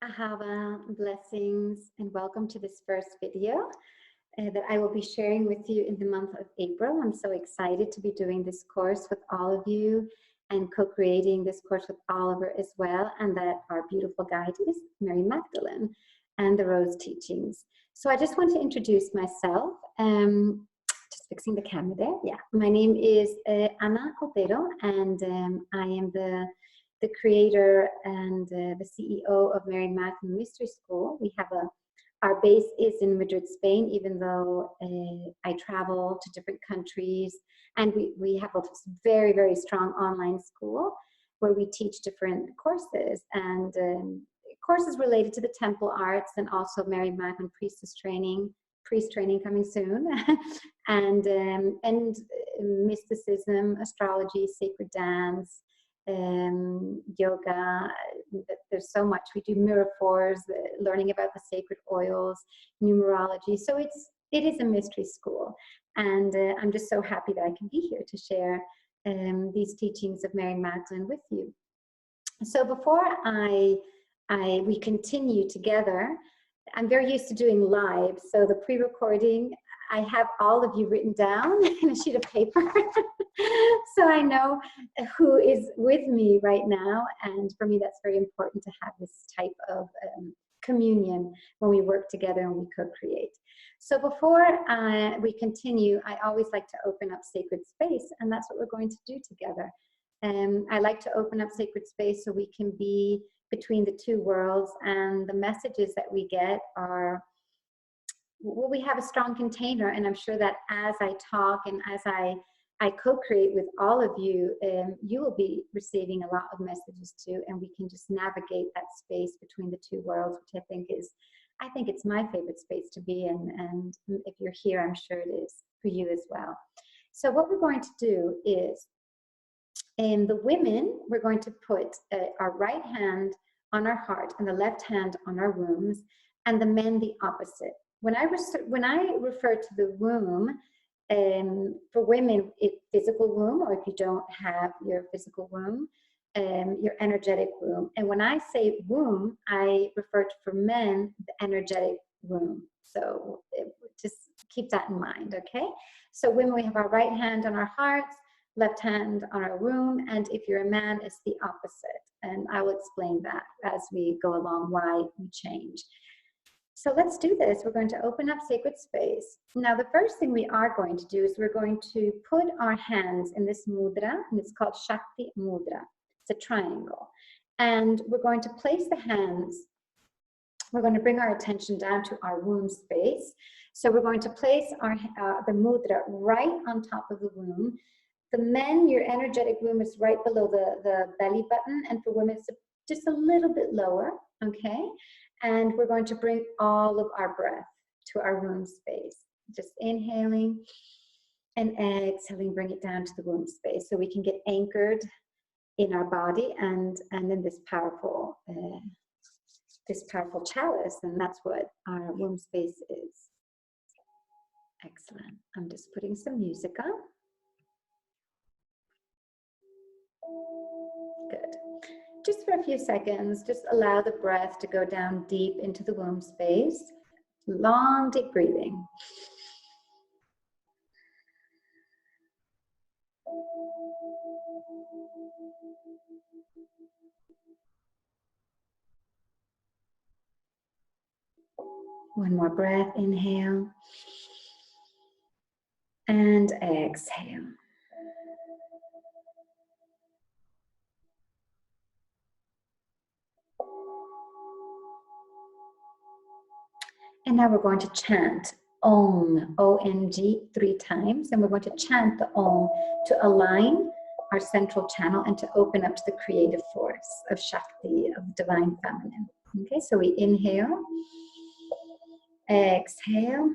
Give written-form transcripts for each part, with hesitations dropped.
Ahava, blessings, and welcome to this first video that I will be sharing with you in the month of April. I'm so excited to be doing this course with all of you and co-creating this course with Oliver as well, and that our beautiful guide is Mary Magdalene and the Rose Teachings. So I just want to introduce myself. Just fixing the camera there. Yeah, my name is Ana Otero, and I am the creator and the CEO of Mary Magdalene Mystery School. We have our base is in Madrid, Spain, even though I travel to different countries. And we have a very, very strong online school where we teach different courses and courses related to the temple arts and also Mary Magdalene priest training coming soon, and mysticism, astrology, sacred dance, yoga. There's so much. We do miraphors, learning about the sacred oils, numerology. So it is a mystery school, and I'm just so happy that I can be here to share these teachings of Mary Magdalene with you. So before we continue together, I'm very used to doing live, so the pre-recording, I have all of you written down in a sheet of paper, so I know who is with me right now, and for me that's very important to have this type of communion when we work together and we co-create. So before we continue, I always like to open up sacred space, and that's what we're going to do together. I like to open up sacred space so we can be between the two worlds, and the messages that we get are, well, we have a strong container, and I'm sure that as I talk and as I co-create with all of you, you will be receiving a lot of messages too, and we can just navigate that space between the two worlds, which I think it's my favorite space to be in, and if you're here, I'm sure it is for you as well. So what we're going to do is, the women, we're going to put our right hand on our heart and the left hand on our wombs, and the men the opposite. When I refer to the womb, for women, it's physical womb, or if you don't have your physical womb, your energetic womb. And when I say womb, I refer to, for men, the energetic womb. So just keep that in mind, okay? So women, we have our right hand on our hearts, left hand on our womb, and if you're a man, it's the opposite. And I will explain that as we go along, why we change. So let's do this. We're going to open up sacred space. Now, the first thing we are going to do is we're going to put our hands in this mudra, and it's called Shakti Mudra. It's a triangle. And we're going to place the hands, we're going to bring our attention down to our womb space. So we're going to place the mudra right on top of the womb. The men, your energetic womb is right below the belly button, and for women, it's just a little bit lower, okay? And we're going to bring all of our breath to our womb space. Just inhaling and exhaling, bring it down to the womb space so we can get anchored in our body and in this powerful chalice, and that's what our womb space is. Excellent. I'm just putting some music on. Good. Just for a few seconds, just allow the breath to go down deep into the womb space. Long, deep breathing. One more breath, inhale. And exhale. And now we're going to chant Om, O-N-G, 3 times. And we're going to chant the Om to align our central channel and to open up to the creative force of Shakti, of divine feminine. Okay, so we inhale, exhale,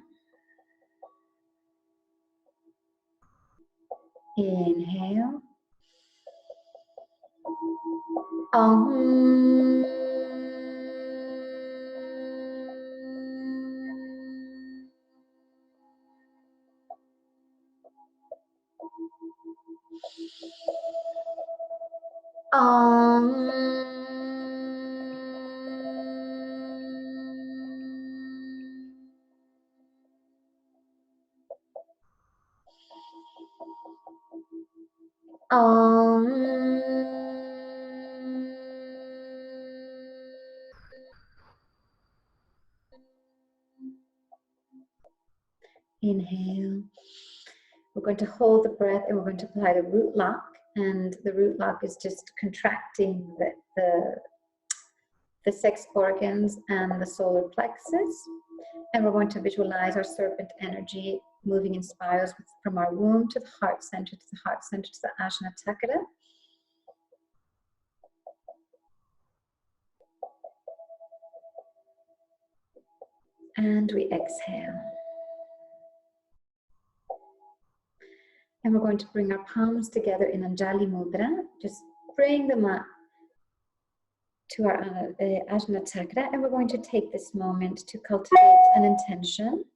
inhale, Om. Om. Inhale. We're going to hold the breath and we're going to apply the root lock. And the root lock is just contracting the sex organs and the solar plexus. And we're going to visualize our serpent energy moving in spirals from our womb to the heart center, to the heart center, to the Ajna Chakra. And we exhale. And we're going to bring our palms together in Anjali Mudra. Just bring them up to our Ajna Chakra. And we're going to take this moment to cultivate an intention.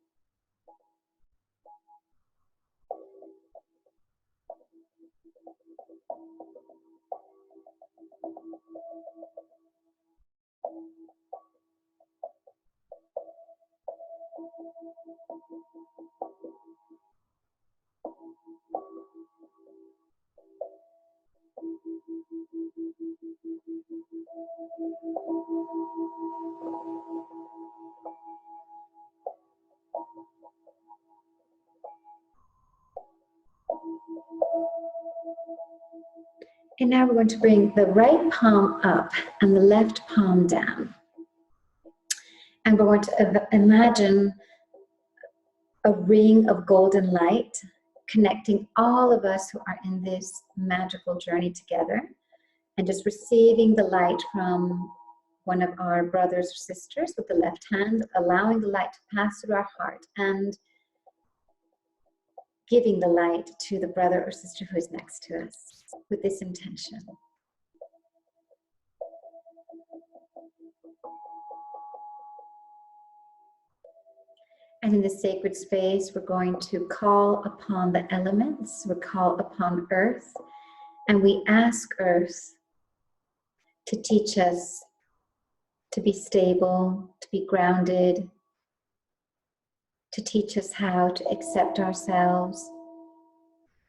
And now we're going to bring the right palm up and the left palm down. And we're going to imagine a ring of golden light connecting all of us who are in this magical journey together, and just receiving the light from one of our brothers or sisters with the left hand, allowing the light to pass through our heart and giving the light to the brother or sister who is next to us with this intention. And in this sacred space, we're going to call upon the elements, we call upon Earth, and we ask Earth to teach us to be stable, to be grounded, to teach us how to accept ourselves,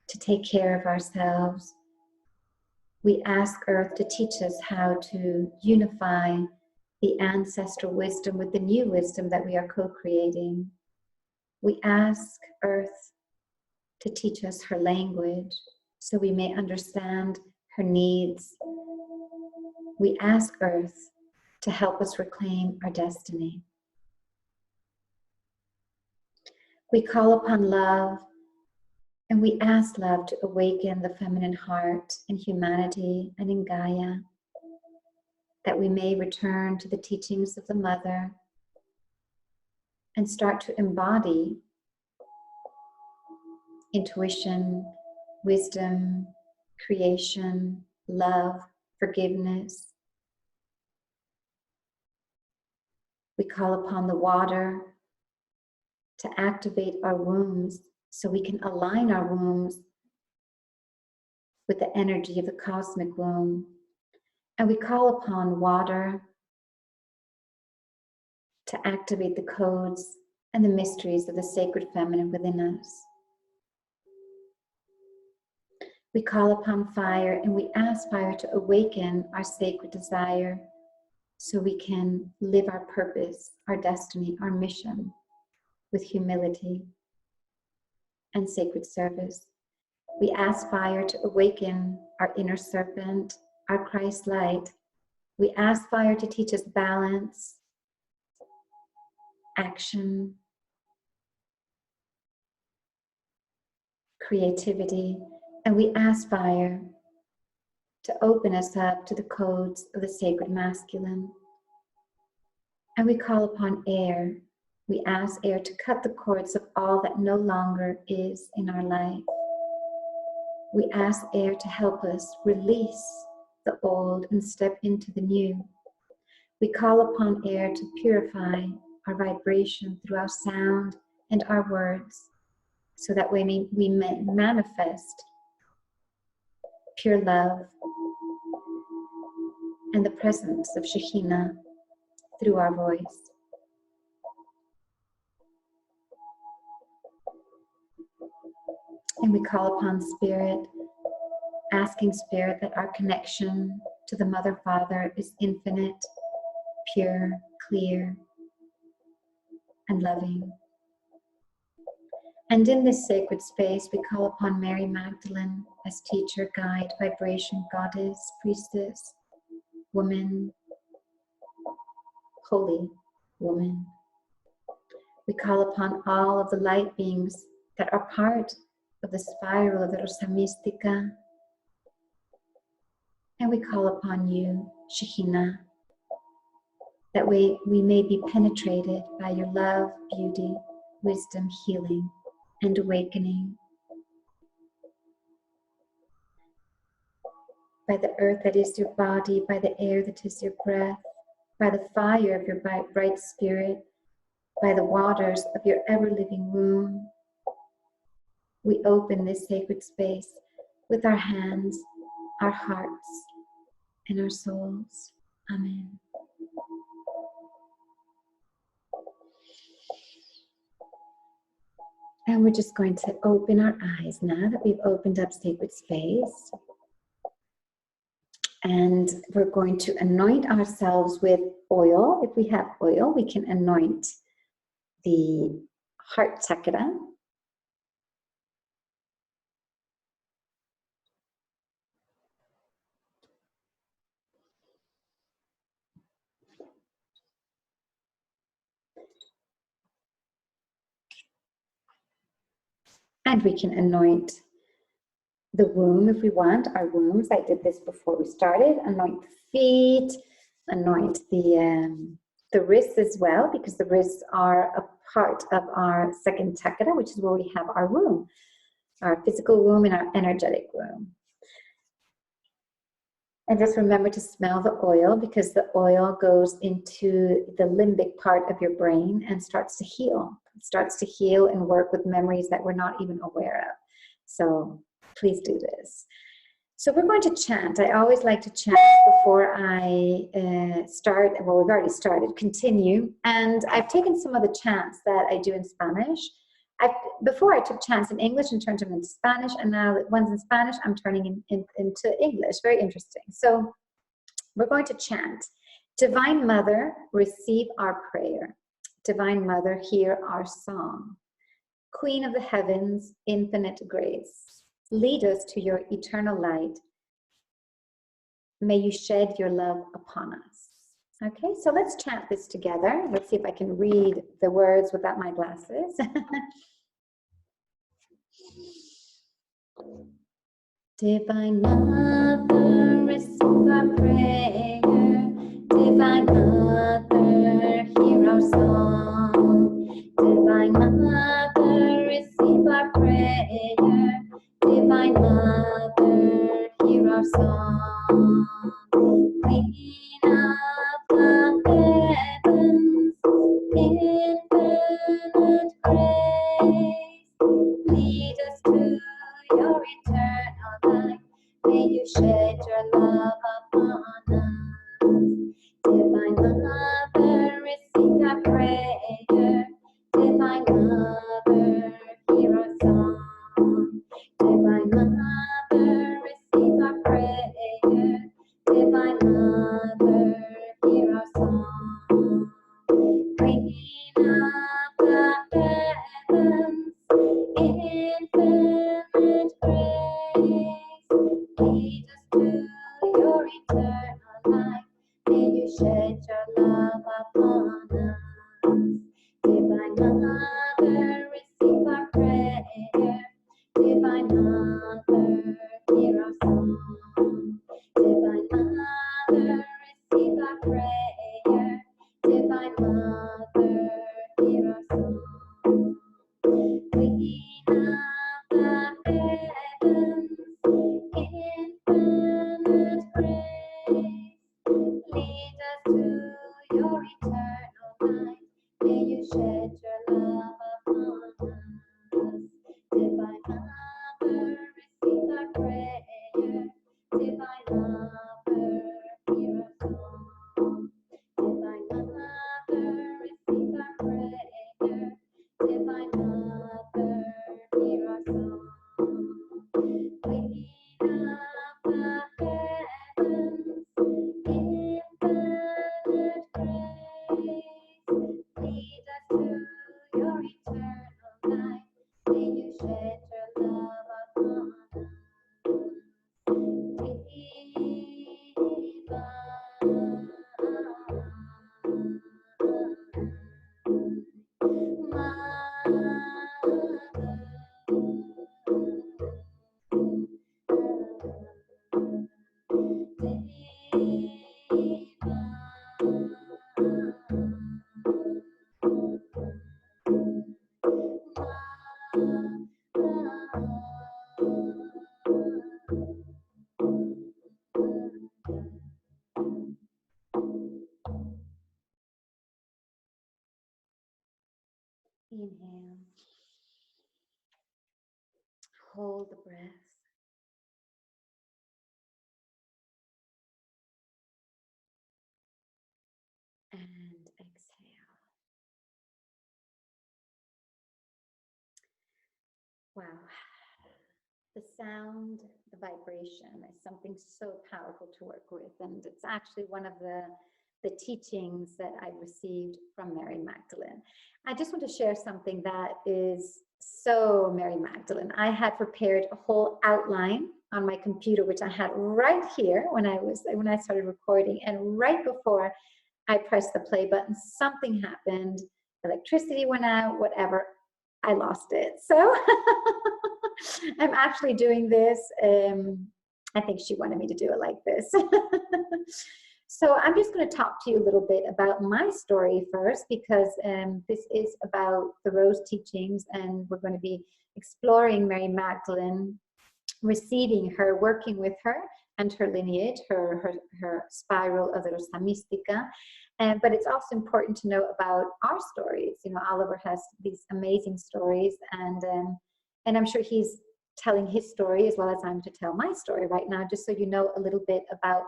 to take care of ourselves. We ask Earth to teach us how to unify the ancestral wisdom with the new wisdom that we are co-creating. We ask Earth to teach us her language so we may understand her needs. We ask Earth to help us reclaim our destiny. We call upon love, and we ask love to awaken the feminine heart in humanity and in Gaia, that we may return to the teachings of the Mother and start to embody intuition, wisdom, creation, love, forgiveness. We call upon the water to activate our wombs so we can align our wombs with the energy of the cosmic womb. And we call upon water to activate the codes and the mysteries of the sacred feminine within us. We call upon fire, and we ask fire to awaken our sacred desire so we can live our purpose, our destiny, our mission with humility and sacred service. We ask fire to awaken our inner serpent, our Christ light. We ask fire to teach us balance, action, creativity, and we ask fire to open us up to the codes of the sacred masculine. And we call upon air. We ask air to cut the cords of all that no longer is in our life. We ask air to help us release the old and step into the new. We call upon air to purify our vibration through our sound and our words, so that we may manifest pure love and the presence of Shekhinah through our voice. And we call upon Spirit, asking Spirit that our connection to the Mother Father is infinite, pure, clear, and loving. And in this sacred space, we call upon Mary Magdalene as teacher, guide, vibration, goddess, priestess, woman, holy woman. We call upon all of the light beings that are part of the spiral of the Rosa Mística. And we call upon you, Shekhinah, that we may be penetrated by your love, beauty, wisdom, healing, and awakening. By the earth that is your body, by the air that is your breath, by the fire of your bright spirit, by the waters of your ever-living womb. We open this sacred space with our hands, our hearts, and our souls. Amen. And we're just going to open our eyes now that we've opened up sacred space. And we're going to anoint ourselves with oil. If we have oil, we can anoint the heart chakra. And we can anoint the womb if we want, our wombs. I did this before we started. Anoint the feet, anoint the wrists as well, because the wrists are a part of our second chakra, which is where we have our womb, our physical womb and our energetic womb. And just remember to smell the oil, because the oil goes into the limbic part of your brain and starts to heal. It starts to heal and work with memories that we're not even aware of. So please do this. So we're going to chant. I always like to chant before I start. Well, we've already started, continue. And I've taken some of the chants that I do in Spanish. Before I took chants in English and turned them into Spanish, and now that one's in Spanish, I'm turning into English. Very interesting. So we're going to chant. Divine Mother, receive our prayer. Divine Mother, hear our song. Queen of the heavens, infinite grace, lead us to your eternal light. May you shed your love upon us. Okay, so let's chant this together. Let's see if I can read the words without my glasses. Divine Mother, receive our prayer. Divine Mother, hear our song. Divine Mother, receive our prayer. Divine Mother, hear our song. Queen of the heavens, infinite grace, lead us to your eternal light. May you shed your love upon us. Divine Mother, receive our prayer. Divine Mother, hear our song. Divine Mother, receive our prayer. Divine Mother, hear our song. Queen of the heavens, infinite grace, lead us to your eternal Inhale. Hold the breath. And exhale. Wow. The sound, the vibration is something so powerful to work with. And it's actually one of the teachings that I received from Mary Magdalene. I just want to share something that is so Mary Magdalene. I had prepared a whole outline on my computer, which I had right here when I started recording. And right before I pressed the play button, something happened. Electricity went out, whatever. I lost it. So I'm actually doing this. I think she wanted me to do it like this. So I'm just going to talk to you a little bit about my story first, because this is about the Rose teachings, and we're going to be exploring Mary Magdalene, receiving her, working with her and her lineage, her spiral of the Rosa Mística. But it's also important to know about our stories. You know, Oliver has these amazing stories, and I'm sure he's telling his story as well as I'm to tell my story right now, just so you know a little bit about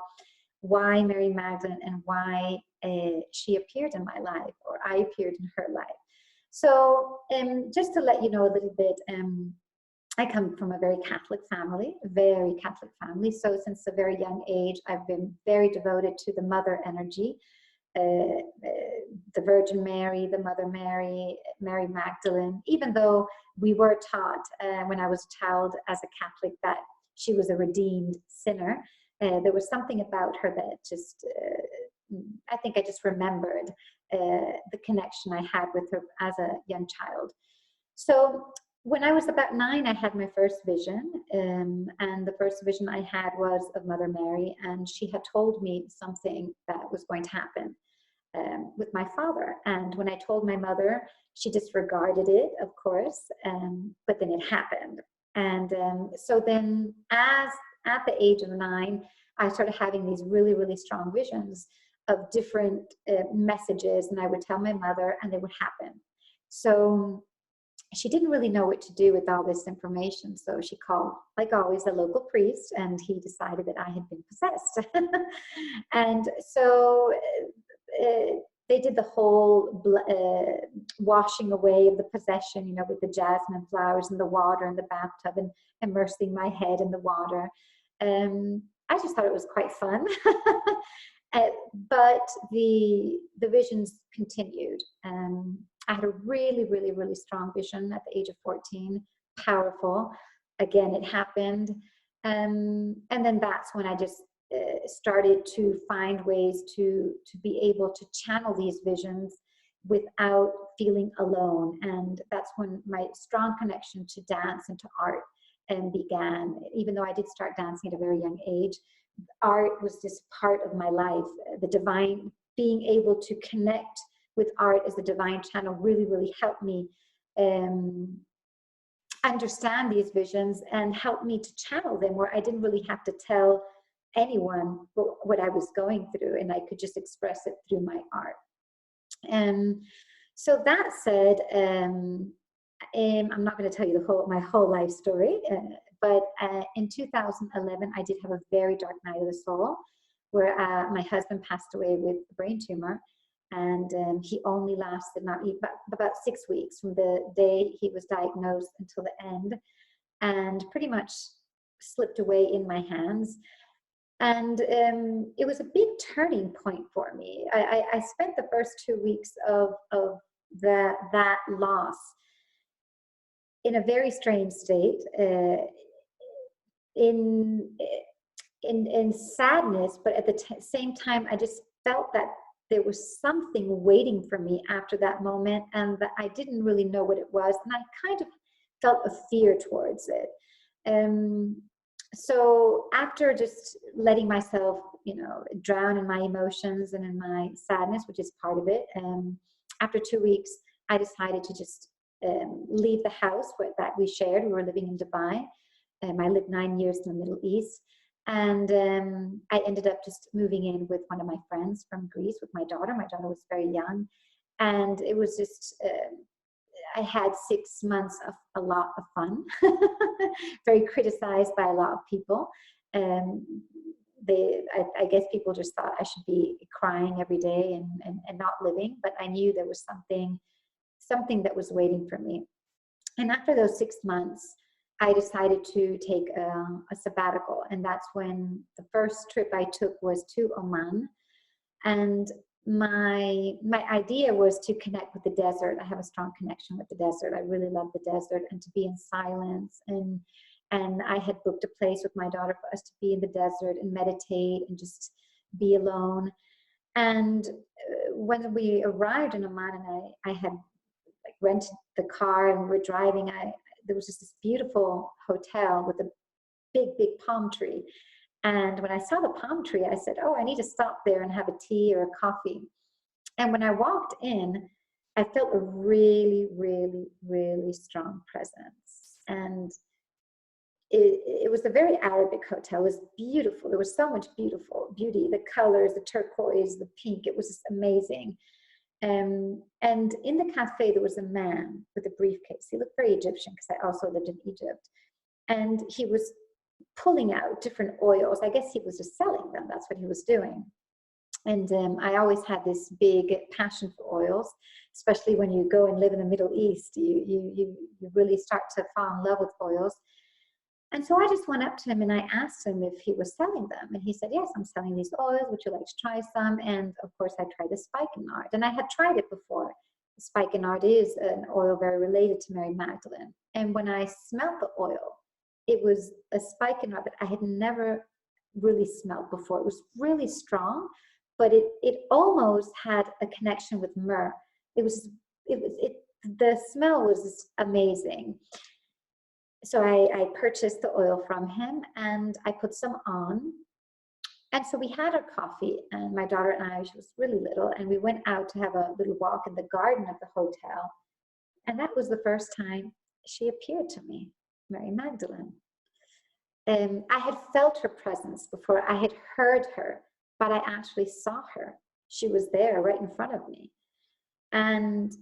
why Mary Magdalene and why she appeared in my life, or I appeared in her life. So just to let you know a little bit, I come from a very Catholic family, very Catholic family. So since a very young age, I've been very devoted to the mother energy, the Virgin Mary, the Mother Mary, Mary Magdalene, even though we were taught when I was a child as a Catholic that she was a redeemed sinner. There was something about her that just, I think I just remembered the connection I had with her as a young child. So when I was about 9, I had my first vision, and the first vision I had was of Mother Mary, and she had told me something that was going to happen with my father. And when I told my mother, she disregarded it, of course, but then it happened. And so then at the age of 9, I started having these really, really strong visions of different messages, and I would tell my mother and they would happen. So she didn't really know what to do with all this information. So she called, like always, the local priest, and he decided that I had been possessed. And so they did the whole washing away of the possession, you know, with the jasmine flowers and the water in the bathtub and immersing my head in the water. I just thought it was quite fun. But the visions continued. I had a really, really, really strong vision at the age of 14, powerful. Again, it happened. And then that's when I just started to find ways to be able to channel these visions without feeling alone. And that's when my strong connection to dance and to art began. Even though I did start dancing at a very young age, art was just part of my life. The divine, being able to connect with art as a divine channel really, really helped me understand these visions and helped me to channel them, where I didn't really have to tell anyone what I was going through, and I could just express it through my art. So that said, I'm not going to tell you my whole life story, but in 2011, I did have a very dark night of the soul, where my husband passed away with a brain tumor, and he only lasted about 6 weeks from the day he was diagnosed until the end, and pretty much slipped away in my hands. And it was a big turning point for me. I spent the first 2 weeks of that loss in a very strange state, in sadness, but at the same time, I just felt that there was something waiting for me after that moment, and that I didn't really know what it was, and I kind of felt a fear towards it. So after just letting myself, you know, drown in my emotions and in my sadness, which is part of it, after 2 weeks, I decided to just leave the house that we shared. We were living in Dubai. I lived 9 years in the Middle East. And I ended up just moving in with one of my friends from Greece with my daughter. My daughter was very young. And it was just, I had 6 months of a lot of fun, very criticized by a lot of people. Um, I guess people just thought I should be crying every day and not living, but I knew there was something that was waiting for me. And after those 6 months, I decided to take a sabbatical. And that's when the first trip I took was to Oman. And my idea was to connect with the desert. I have a strong connection with the desert. I really love the desert, and to be in silence. And I had booked a place with my daughter for us to be in the desert and meditate and just be alone. And when we arrived in Oman, and I had like rented the car and we were driving, there was just this beautiful hotel with a big palm tree. And when I saw the palm tree, I said, oh, I need to stop there and have a tea or a coffee. And when I walked in, I felt a really, really, really strong presence. And it was a very Arabic hotel. It was beautiful. There was so much beauty, the colors, the turquoise, the pink. It was just amazing. And in the cafe, there was a man with a briefcase. He looked very Egyptian because I also lived in Egypt. And he was pulling out different oils. I guess he was just selling them. That's what he was doing. And I always had this big passion for oils, especially when you go and live in the Middle East. You really start to fall in love with oils. And so I just went up to him and I asked him if he was selling them. And he said, yes, I'm selling these oils. Would you like to try some? And of course, I tried the spikenard. And I had tried it before. The spikenard is an oil very related to Mary Magdalene. And when I smelled the oil, it was a spikenard that I had never really smelled before. It was really strong, but it almost had a connection with myrrh. The smell was amazing. So I purchased the oil from him and I put some on. And so we had our coffee, and my daughter and I, she was really little, and we went out to have a little walk in the garden of the hotel. And that was the first time she appeared to me, Mary Magdalene. I had felt her presence before. I had heard her, but I actually saw her. She was there right in front of me. And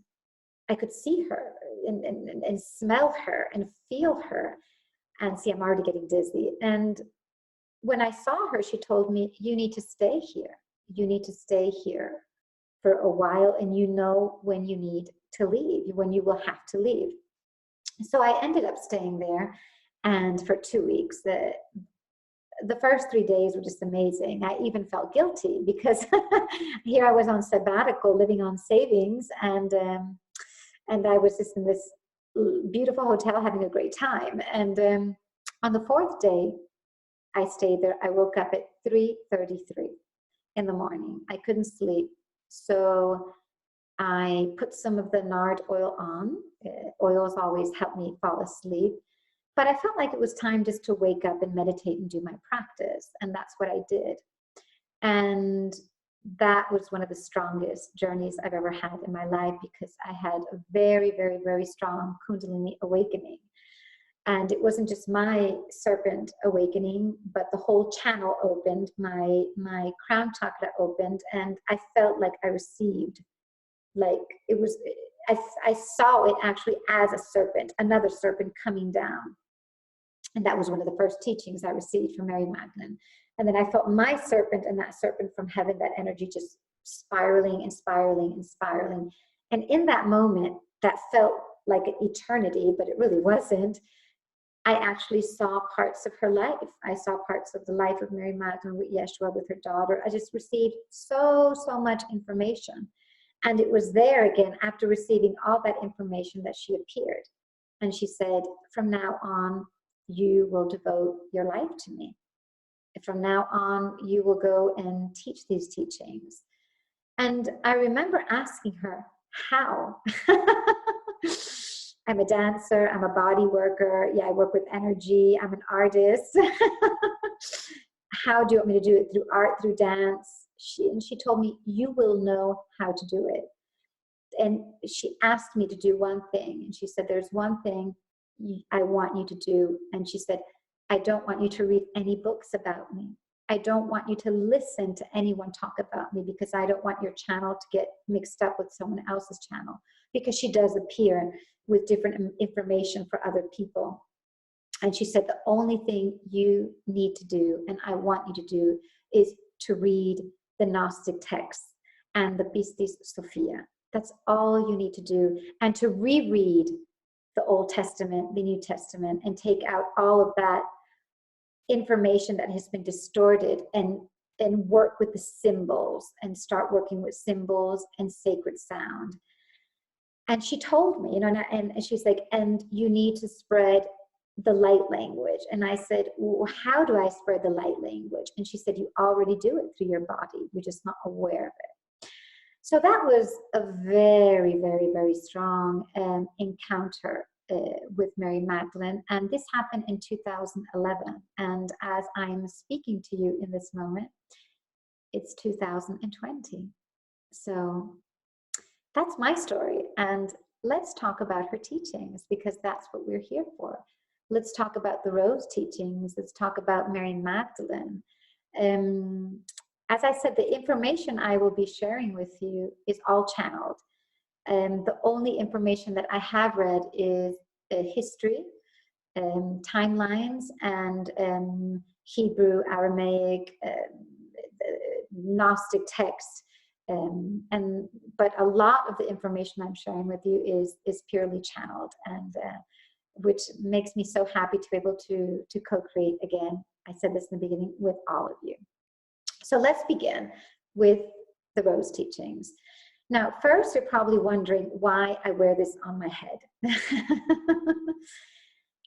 I could see her and smell her and feel her. And see, I'm already getting dizzy. And when I saw her, she told me, you need to stay here. You need to stay here for a while, and you know when you need to leave, when you will have to leave. So I ended up staying there, and for 2 weeks. The first 3 days were just amazing. I even felt guilty because here I was on sabbatical, living on savings, and I was just in this beautiful hotel having a great time. And on the fourth day, I stayed there. I woke up at 3:33 in the morning. I couldn't sleep. So I put some of the nard oil on. Oils always help me fall asleep. But I felt like it was time just to wake up and meditate and do my practice. And that's what I did. And that was one of the strongest journeys I've ever had in my life, because I had a very, very, very strong Kundalini awakening. And it wasn't just my serpent awakening, but the whole channel opened, my crown chakra opened, and I felt like I received, like it was, I saw it actually as a serpent, another serpent coming down. And that was one of the first teachings I received from Mary Magdalene. And then I felt my serpent and that serpent from heaven, that energy just spiraling and spiraling and spiraling. And in that moment, that felt like an eternity, but it really wasn't. I actually saw parts of her life. I saw parts of the life of Mary Magdalene with Yeshua, with her daughter. I just received so much information. And it was there again, after receiving all that information, that she appeared. And she said, from now on, you will devote your life to me. From now on, you will go and teach these teachings. And I remember asking her, how? I'm a dancer, I'm a body worker, yeah, I work with energy, I'm an artist. How do you want me to do it? Through art, through dance? She told me, you will know how to do it. And she asked me to do one thing. And she said, there's one thing I want you to do. And she said, I don't want you to read any books about me. I don't want you to listen to anyone talk about me, because I don't want your channel to get mixed up with someone else's channel. because she does appear with different information for other people. And she said, the only thing you need to do, and I want you to do, is to read the Gnostic texts and the Pistis Sophia. That's all you need to do. And to reread the Old Testament, the New Testament, and take out all of that information that has been distorted, and work with the symbols, and start working with symbols and sacred sound. And she told me, you know, and she's like, and you need to spread the light language. And I said, well, how do I spread the light language? And she said, you already do it through your body. You're just not aware of it. So that was a very, very, very strong encounter with Mary Magdalene. And this happened in 2011. And as I'm speaking to you in this moment, it's 2020. So that's my story. And let's talk about her teachings, because that's what we're here for. Let's talk about the Rose teachings. Let's talk about Mary Magdalene. As I said, the information I will be sharing with you is all channeled. The only information that I have read is history, timelines, and Hebrew, Aramaic, Gnostic texts. But a lot of the information I'm sharing with you is purely channeled, and which makes me so happy to be able to co-create again. I said this in the beginning, with all of you. So let's begin with the Rose teachings. Now, first, you're probably wondering why I wear this on my head.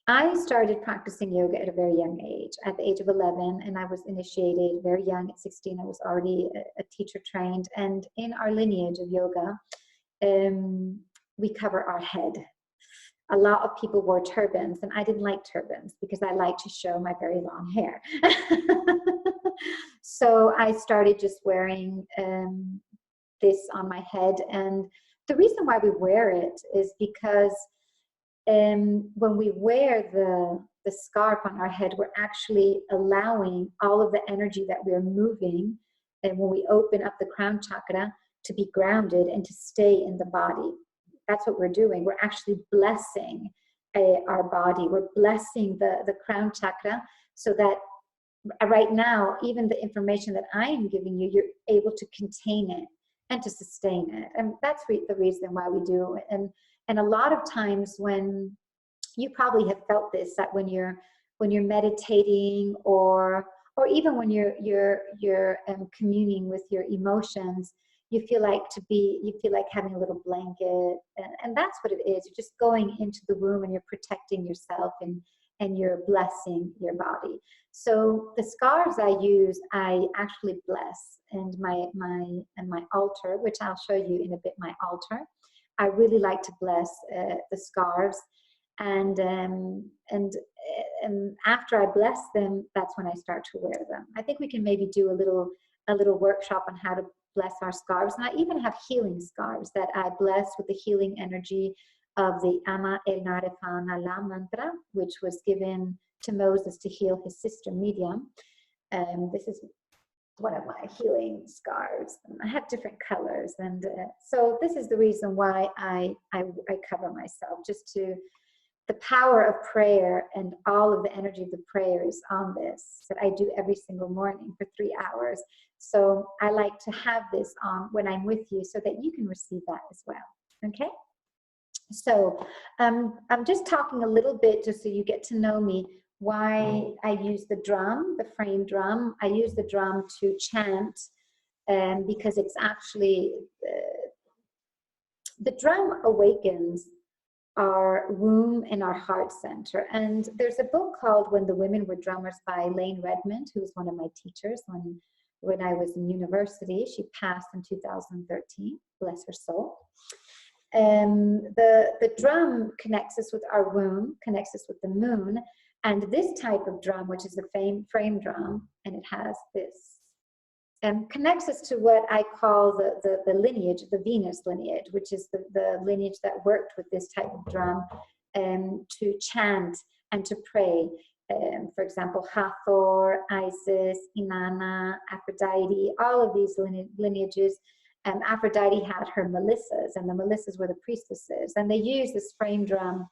I started practicing yoga at a very young age, at the age of 11, and I was initiated very young. At 16, I was already a teacher trained. And in our lineage of yoga, we cover our head. A lot of people wore turbans, and I didn't like turbans because I like to show my very long hair. So I started just wearing this on my head. And the reason why we wear it is because when we wear the scarf on our head, we're actually allowing all of the energy that we're moving, and when we open up the crown chakra, to be grounded and to stay in the body. That's what we're doing. We're actually blessing our body. We're blessing the crown chakra, so that right now, even the information that I am giving you, you're able to contain it and to sustain it. And that's the reason why we do it. And a lot of times, when you probably have felt this, that when you're meditating, or even when you're communing with your emotions, you feel like having a little blanket, and that's what it is. You're just going into the womb, and you're protecting yourself, and you're blessing your body. So the scarves I use, I actually bless, and my altar, which I'll show you in a bit, my altar, I really like to bless the scarves, and after I bless them, that's when I start to wear them. I think we can maybe do a little workshop on how to bless our scarves. And I even have healing scarves that I bless with the healing energy of the Ama El Narefana La mantra, which was given to Moses to heal his sister Miriam. This is one of my healing scarves. And I have different colors, and so this is the reason why I cover myself, just to the power of prayer, and all of the energy of the prayer is on this, that I do every single morning for 3 hours. So I like to have this on when I'm with you, so that you can receive that as well. Okay? So I'm just talking a little bit, just so you get to know me, why I use the drum, the frame drum. I use the drum to chant, because it's actually, the drum awakens our womb and our heart center. And there's a book called When the Women Were Drummers by Lane Redmond, who's one of my teachers when I was in university. She passed in 2013, bless her soul. The drum connects us with our womb, connects us with the moon, and this type of drum, which is the frame drum, and it has this, connects us to what I call the lineage, the Venus lineage, which is the lineage that worked with this type of drum to chant and to pray. For example, Hathor, Isis, Inanna, Aphrodite, all of these lineages Aphrodite had her Melissas, and the Melissas were the priestesses, and they used this frame drum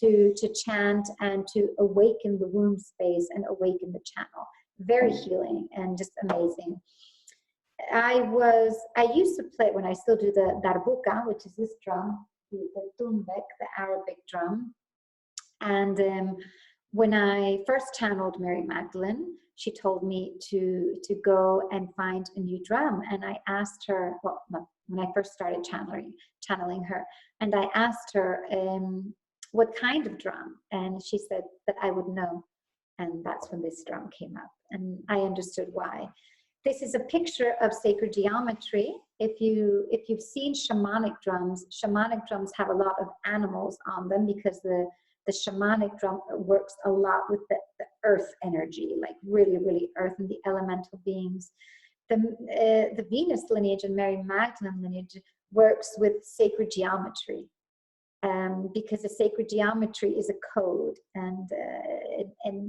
to chant and to awaken the womb space and awaken the channel. Very healing and just amazing. I used to play, when I still do the darbuka, which is this drum, the tumbek, the Arabic drum. And when I first channeled Mary Magdalene, she told me to go and find a new drum. And I asked her, well, when I first started channeling her, and I asked her what kind of drum, and she said that I would know. And that's when this drum came up, and I understood why. This is a picture of sacred geometry. If you've seen shamanic drums have a lot of animals on them, because the shamanic drum works a lot with the earth energy, like really, really earth and the elemental beings. The Venus lineage and Mary Magdalene lineage works with sacred geometry, because the sacred geometry is a code, and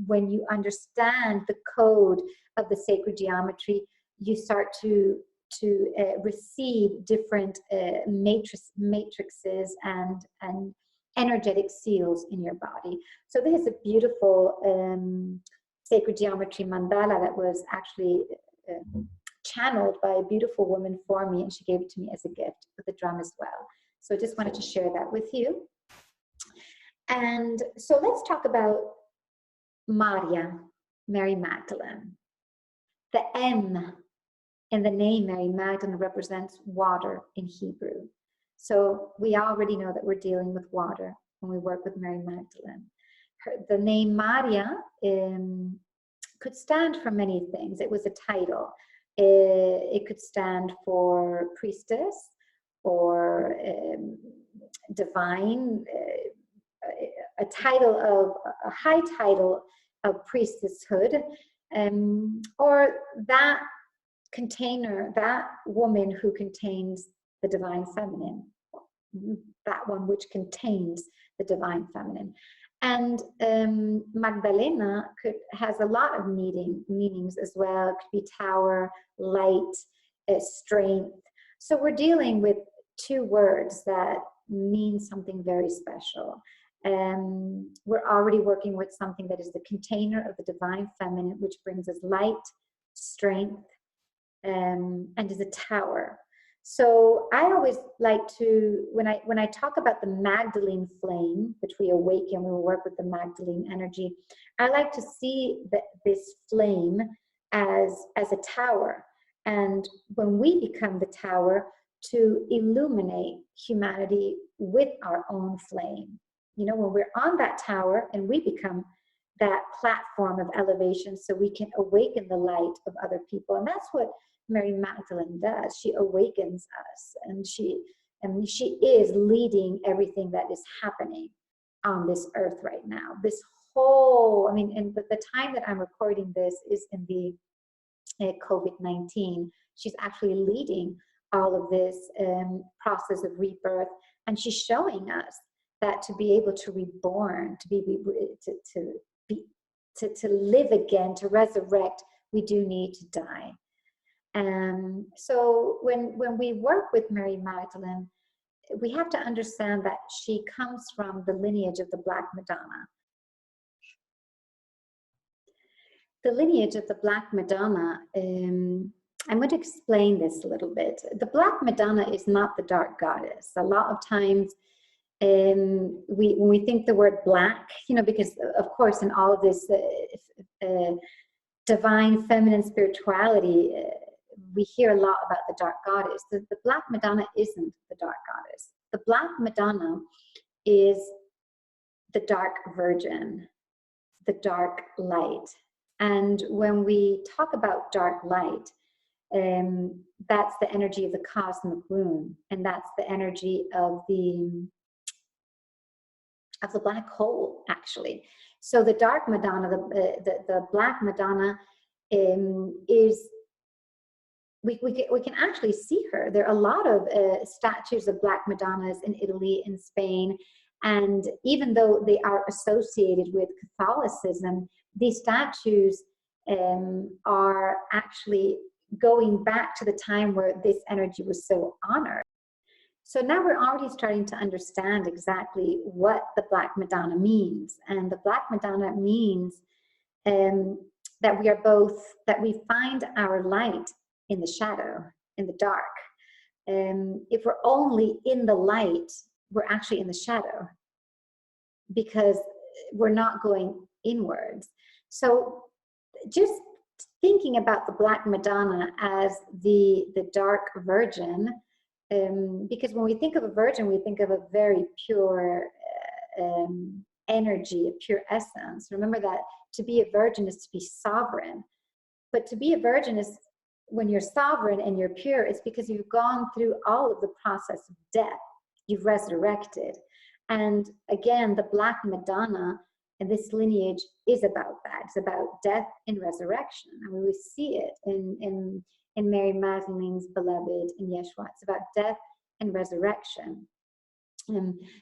when you understand the code of the sacred geometry, you start to receive different matrices and energetic seals in your body. So this is a beautiful sacred geometry mandala that was actually channeled by a beautiful woman for me, and she gave it to me as a gift with the drum as well. So I just wanted to share that with you. And so let's talk about Mary Magdalene. The M in the name Mary Magdalene represents water in Hebrew. So we already know that we're dealing with water when we work with Mary Magdalene. The name Maria could stand for many things. It was a title. It could stand for priestess, or divine, a high title of priestesshood, or that container, that woman who contains the divine feminine, that one which contains the divine feminine. And Magdalena has a lot of meanings as well. It could be tower, light, strength. So we're dealing with two words that mean something very special. We're already working with something that is the container of the divine feminine, which brings us light, strength, and is a tower. So I always like to, when I talk about the Magdalene flame, which we awaken when we work with the Magdalene energy, I like to see this flame as a tower. And when we become the tower, to illuminate humanity with our own flame. You know, when we're on that tower and we become that platform of elevation, so we can awaken the light of other people. And that's what Mary Magdalene does. She awakens us, and she is leading everything that is happening on this earth right now. This whole, and the time that I'm recording this is in the COVID-19. She's actually leading all of this process of rebirth, and she's showing us that to be able to reborn, to live again, to resurrect, we do need to die. So when we work with Mary Magdalene, we have to understand that she comes from the lineage of the Black Madonna. The lineage of the Black Madonna, I'm going to explain this a little bit. The Black Madonna is not the dark goddess. A lot of times, when we think the word black, because of course in all of this divine feminine spirituality, we hear a lot about the dark goddess. The Black Madonna isn't the dark goddess. The Black Madonna is the dark virgin, the dark light. And when we talk about dark light, that's the energy of the cosmic womb, and that's the energy of the black hole, actually. So the dark Madonna, the Black Madonna, is we can actually see her. There are a lot of statues of Black Madonnas in Italy, in Spain, and even though they are associated with Catholicism, these statues are actually going back to the time where this energy was so honored. So now we're already starting to understand exactly what the Black Madonna means. And the Black Madonna means that we are both, that we find our light in the shadow, in the dark. If we're only in the light, we're actually in the shadow because we're not going inwards. So just thinking about the Black Madonna as the dark virgin, because when we think of a virgin, we think of a very pure energy, a pure essence. Remember that to be a virgin is to be sovereign. But to be a virgin is, when you're sovereign and you're pure, it's because you've gone through all of the process of death. You've resurrected. And again, the Black Madonna and this lineage is about that. It's about death and resurrection. I mean, we see it in Mary Magdalene's beloved, in Yeshua. It's about death and resurrection.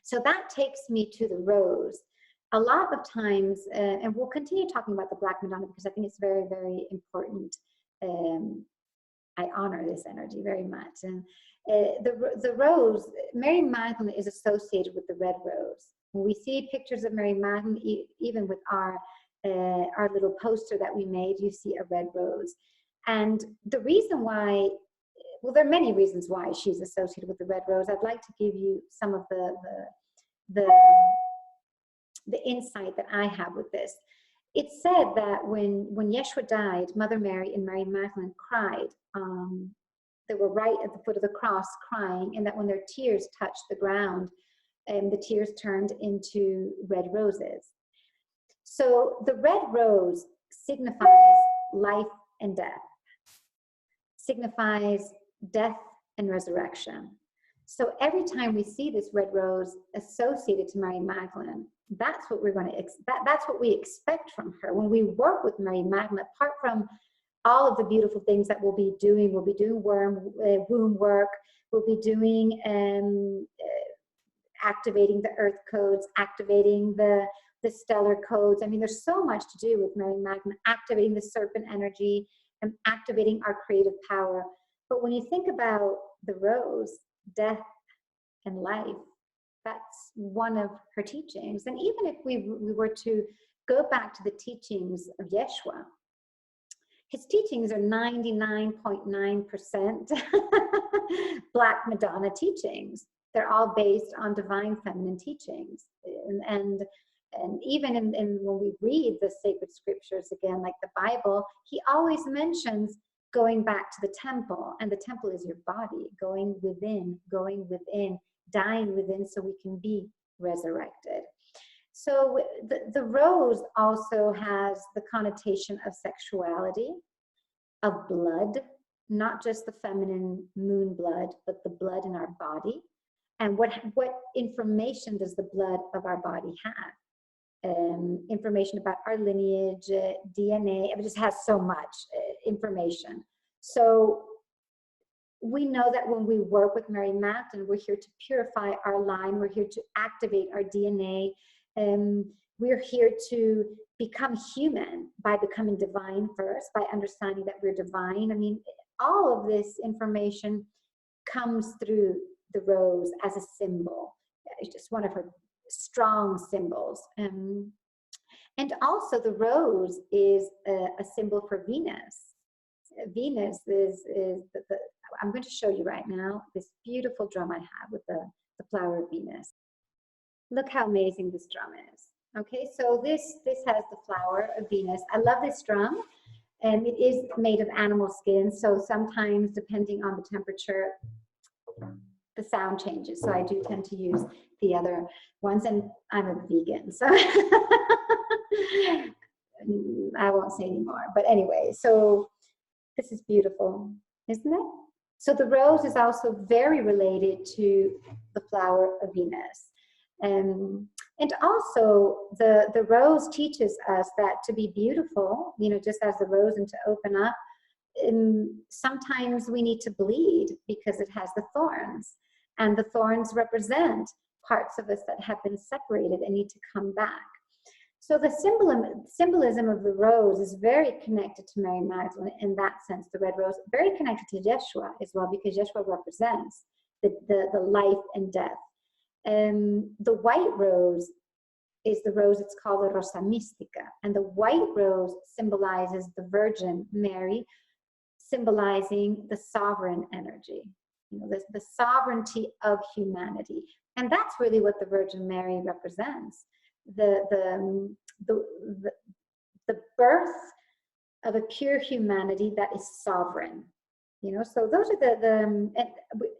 So that takes me to the rose. A lot of times, and we'll continue talking about the Black Madonna because I think it's very, very important. I honor this energy very much. And the rose, Mary Magdalene is associated with the red rose. When we see pictures of Mary Magdalene, even with our little poster that we made, you see a red rose. And the reason why, well, there are many reasons why she's associated with the red rose. I'd like to give you some of the insight that I have with this. It's said that when Yeshua died, Mother Mary and Mary Magdalene cried. They were right at the foot of the cross crying, and that when their tears touched the ground, the tears turned into red roses. So the red rose signifies life and death, signifies death and resurrection. So every time we see this red rose associated to Mary Magdalene, that's what we're going to that's what we expect from her. When we work with Mary Magdalene, apart from all of the beautiful things that we'll be doing womb work, we'll be doing activating the earth codes, activating the stellar codes. I mean, there's so much to do with Mary Magdalene, activating the serpent energy and activating our creative power. But when you think about the rose, death and life, that's one of her teachings. And even if we were to go back to the teachings of Yeshua, his teachings are 99.9% Black Madonna teachings. They're all based on divine feminine teachings. And even when we read the sacred scriptures, again, like the Bible, he always mentions going back to the temple. And the temple is your body, going within, dying within so we can be resurrected. So the rose also has the connotation of sexuality, of blood, not just the feminine moon blood, but the blood in our body. And what information does the blood of our body have? Information about our lineage, DNA, it just has so much information. So we know that when we work with Mary Magdalene, we're here to purify our line, we're here to activate our DNA, we're here to become human by becoming divine first, by understanding that we're divine. I mean, all of this information comes through the rose as a symbol. It's just one of her strong symbols. And also the rose is a symbol for Venus. Venus is I'm going to show you right now this beautiful drum I have with the flower of Venus. Look how amazing this drum is. Okay, so this has the flower of Venus. I love this drum, and it is made of animal skin, so sometimes depending on the temperature, the sound changes. So I do tend to use the other ones, and I'm a vegan, so I won't say anymore. But anyway, so this is beautiful, isn't it? So the rose is also very related to the flower of Venus. And also the rose teaches us that to be beautiful, you know, just as the rose, and to open up, sometimes we need to bleed because it has the thorns. And the thorns represent parts of us that have been separated and need to come back. So the symbolism of the rose is very connected to Mary Magdalene in that sense, the red rose, very connected to Yeshua as well, because Yeshua represents the life and death. The white rose is the rose, it's called the Rosa Mística. And the white rose symbolizes the Virgin Mary, symbolizing the sovereign energy, you know, the sovereignty of humanity. And that's really what the Virgin Mary represents. The birth of a pure humanity that is sovereign, you know. So those are and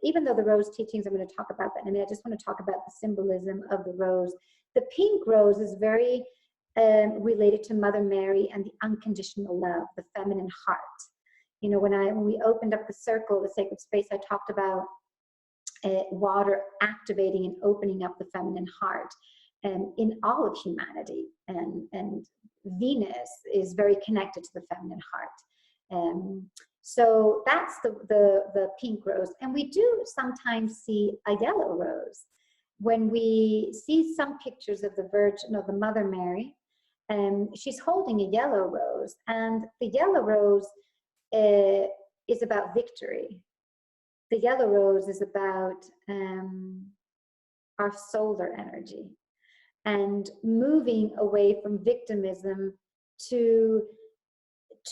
even though the rose teachings, I'm going to talk about that in a minute, I just want to talk about the symbolism of the rose. The pink rose is very related to Mother Mary and the unconditional love, the feminine heart. You know, when we opened up the circle, the sacred space, I talked about water activating and opening up the feminine heart. In all of humanity, and Venus is very connected to the feminine heart. So that's the pink rose. And we do sometimes see a yellow rose. When we see some pictures of the Virgin, of the Mother Mary, she's holding a yellow rose, and the yellow rose is about victory. The yellow rose is about our solar energy, and moving away from victimism to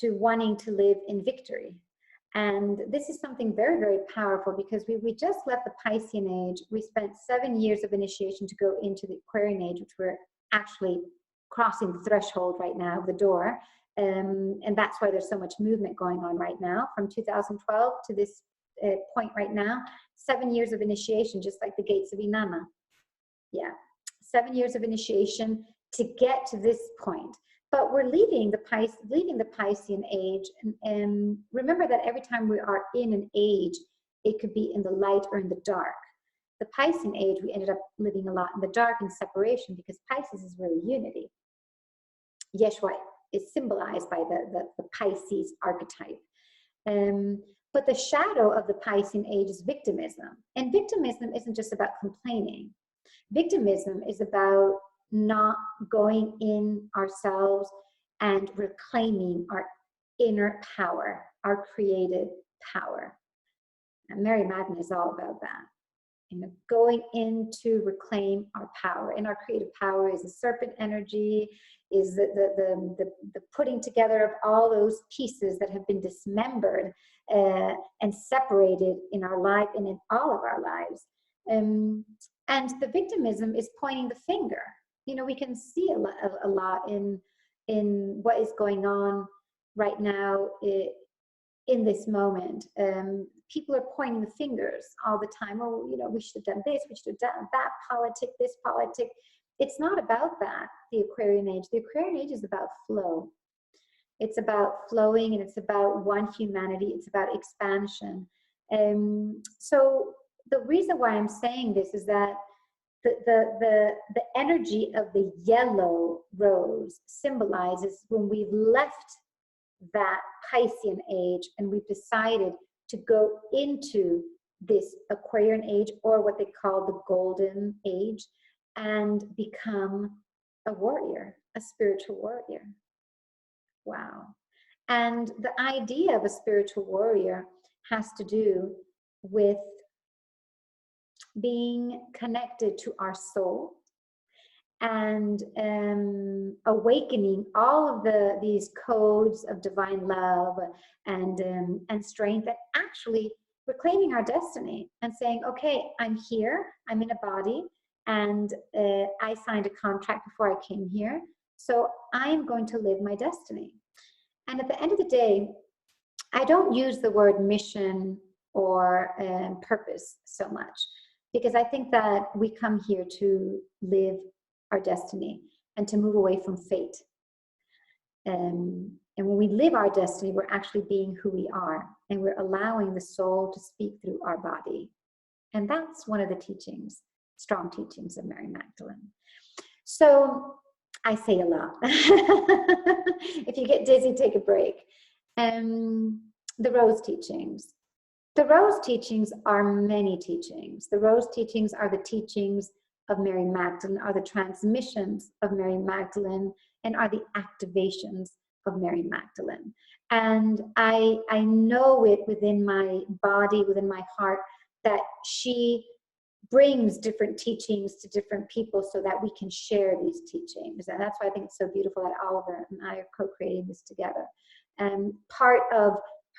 wanting to live in victory. And this is something very, very powerful, because we just left the Piscean age. We spent 7 years of initiation to go into the Aquarian age, which we're actually crossing the threshold right now, the door. And that's why there's so much movement going on right now, from 2012 to this point right now. 7 years of initiation, just like the gates of Inanna. Yeah. 7 years of initiation to get to this point. But we're leaving the Piscean age. And remember that every time we are in an age, it could be in the light or in the dark. The Piscean age, we ended up living a lot in the dark, in separation, because Pisces is really unity. Yeshua is symbolized by the Pisces archetype. But the shadow of the Piscean age is victimism. And victimism isn't just about complaining. Victimism is about not going in ourselves and reclaiming our inner power, our creative power. And Mary Magdalene is all about that. You know, going in to reclaim our power. And our creative power is the serpent energy, is the putting together of all those pieces that have been dismembered and separated in our life and in all of our lives. And the victimism is pointing the finger. You know, we can see a lot in what is going on right now in this moment. People are pointing the fingers all the time. Oh, you know, we should have done this, we should have done that, politic, this politic. It's not about that, the Aquarian age. The Aquarian age is about flow. It's about flowing, and it's about one humanity. It's about expansion. So the reason why I'm saying this is that the energy of the yellow rose symbolizes when we've left that Piscean age and we've decided to go into this Aquarian age, or what they call the golden age, and become a warrior, a spiritual warrior. Wow. And the idea of a spiritual warrior has to do with being connected to our soul and awakening all of these codes of divine love and strength, and actually reclaiming our destiny and saying, okay, I'm here, I'm in a body, and I signed a contract before I came here, so I'm going to live my destiny. And at the end of the day, I don't use the word mission or purpose so much, because I think that we come here to live our destiny and to move away from fate. And when we live our destiny, we're actually being who we are, and we're allowing the soul to speak through our body. And that's one of the teachings, strong teachings of Mary Magdalene. So I say a lot. If you get dizzy, take a break. The rose teachings. The rose teachings are many teachings. The rose teachings are the teachings of Mary Magdalene, are the transmissions of Mary Magdalene, and are the activations of Mary Magdalene. And I know it within my body, within my heart, that she brings different teachings to different people so that we can share these teachings. And that's why I think it's so beautiful that Oliver and I are co-creating this together. And part of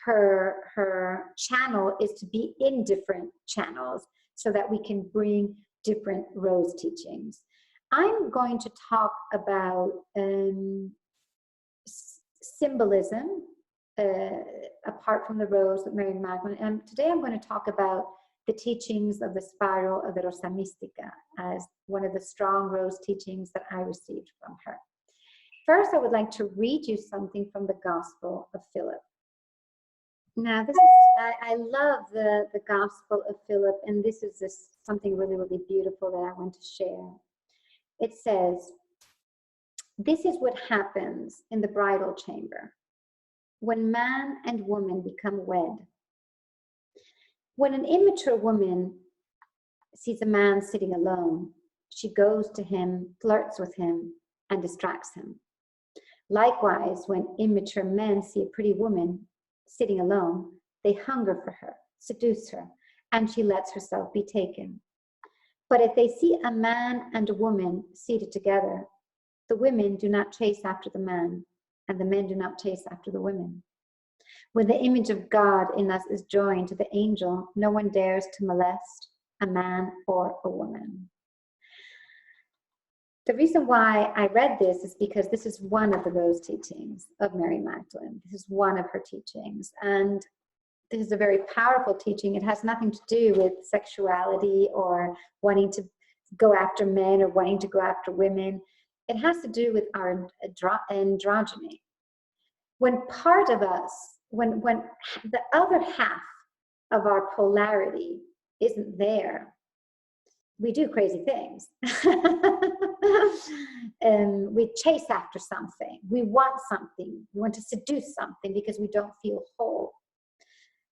her channel is to be in different channels so that we can bring different rose teachings. I'm going to talk about symbolism apart from the rose of Mary Magdalene. And today I'm going to talk about the teachings of the spiral of the Rosa Mystica as one of the strong rose teachings that I received from her. First, I would like to read you something from the Gospel of Philip. Now, this is, I love the Gospel of Philip, and this is something really, really beautiful that I want to share. It says, "This is what happens in the bridal chamber when man and woman become wed. When an immature woman sees a man sitting alone, she goes to him, flirts with him, and distracts him. Likewise, when immature men see a pretty woman sitting alone, they hunger for her, seduce her, and she lets herself be taken. But if they see a man and a woman seated together, the women do not chase after the man, and the men do not chase after the women. When the image of God in us is joined to the angel, no one dares to molest a man or a woman." The reason why I read this is because this is one of the rose teachings of Mary Magdalene. This is one of her teachings. And this is a very powerful teaching. It has nothing to do with sexuality or wanting to go after men or wanting to go after women. It has to do with our androgyny. When part of us, when the other half of our polarity isn't there, we do crazy things. And we chase after something. We want something. We want to seduce something because we don't feel whole.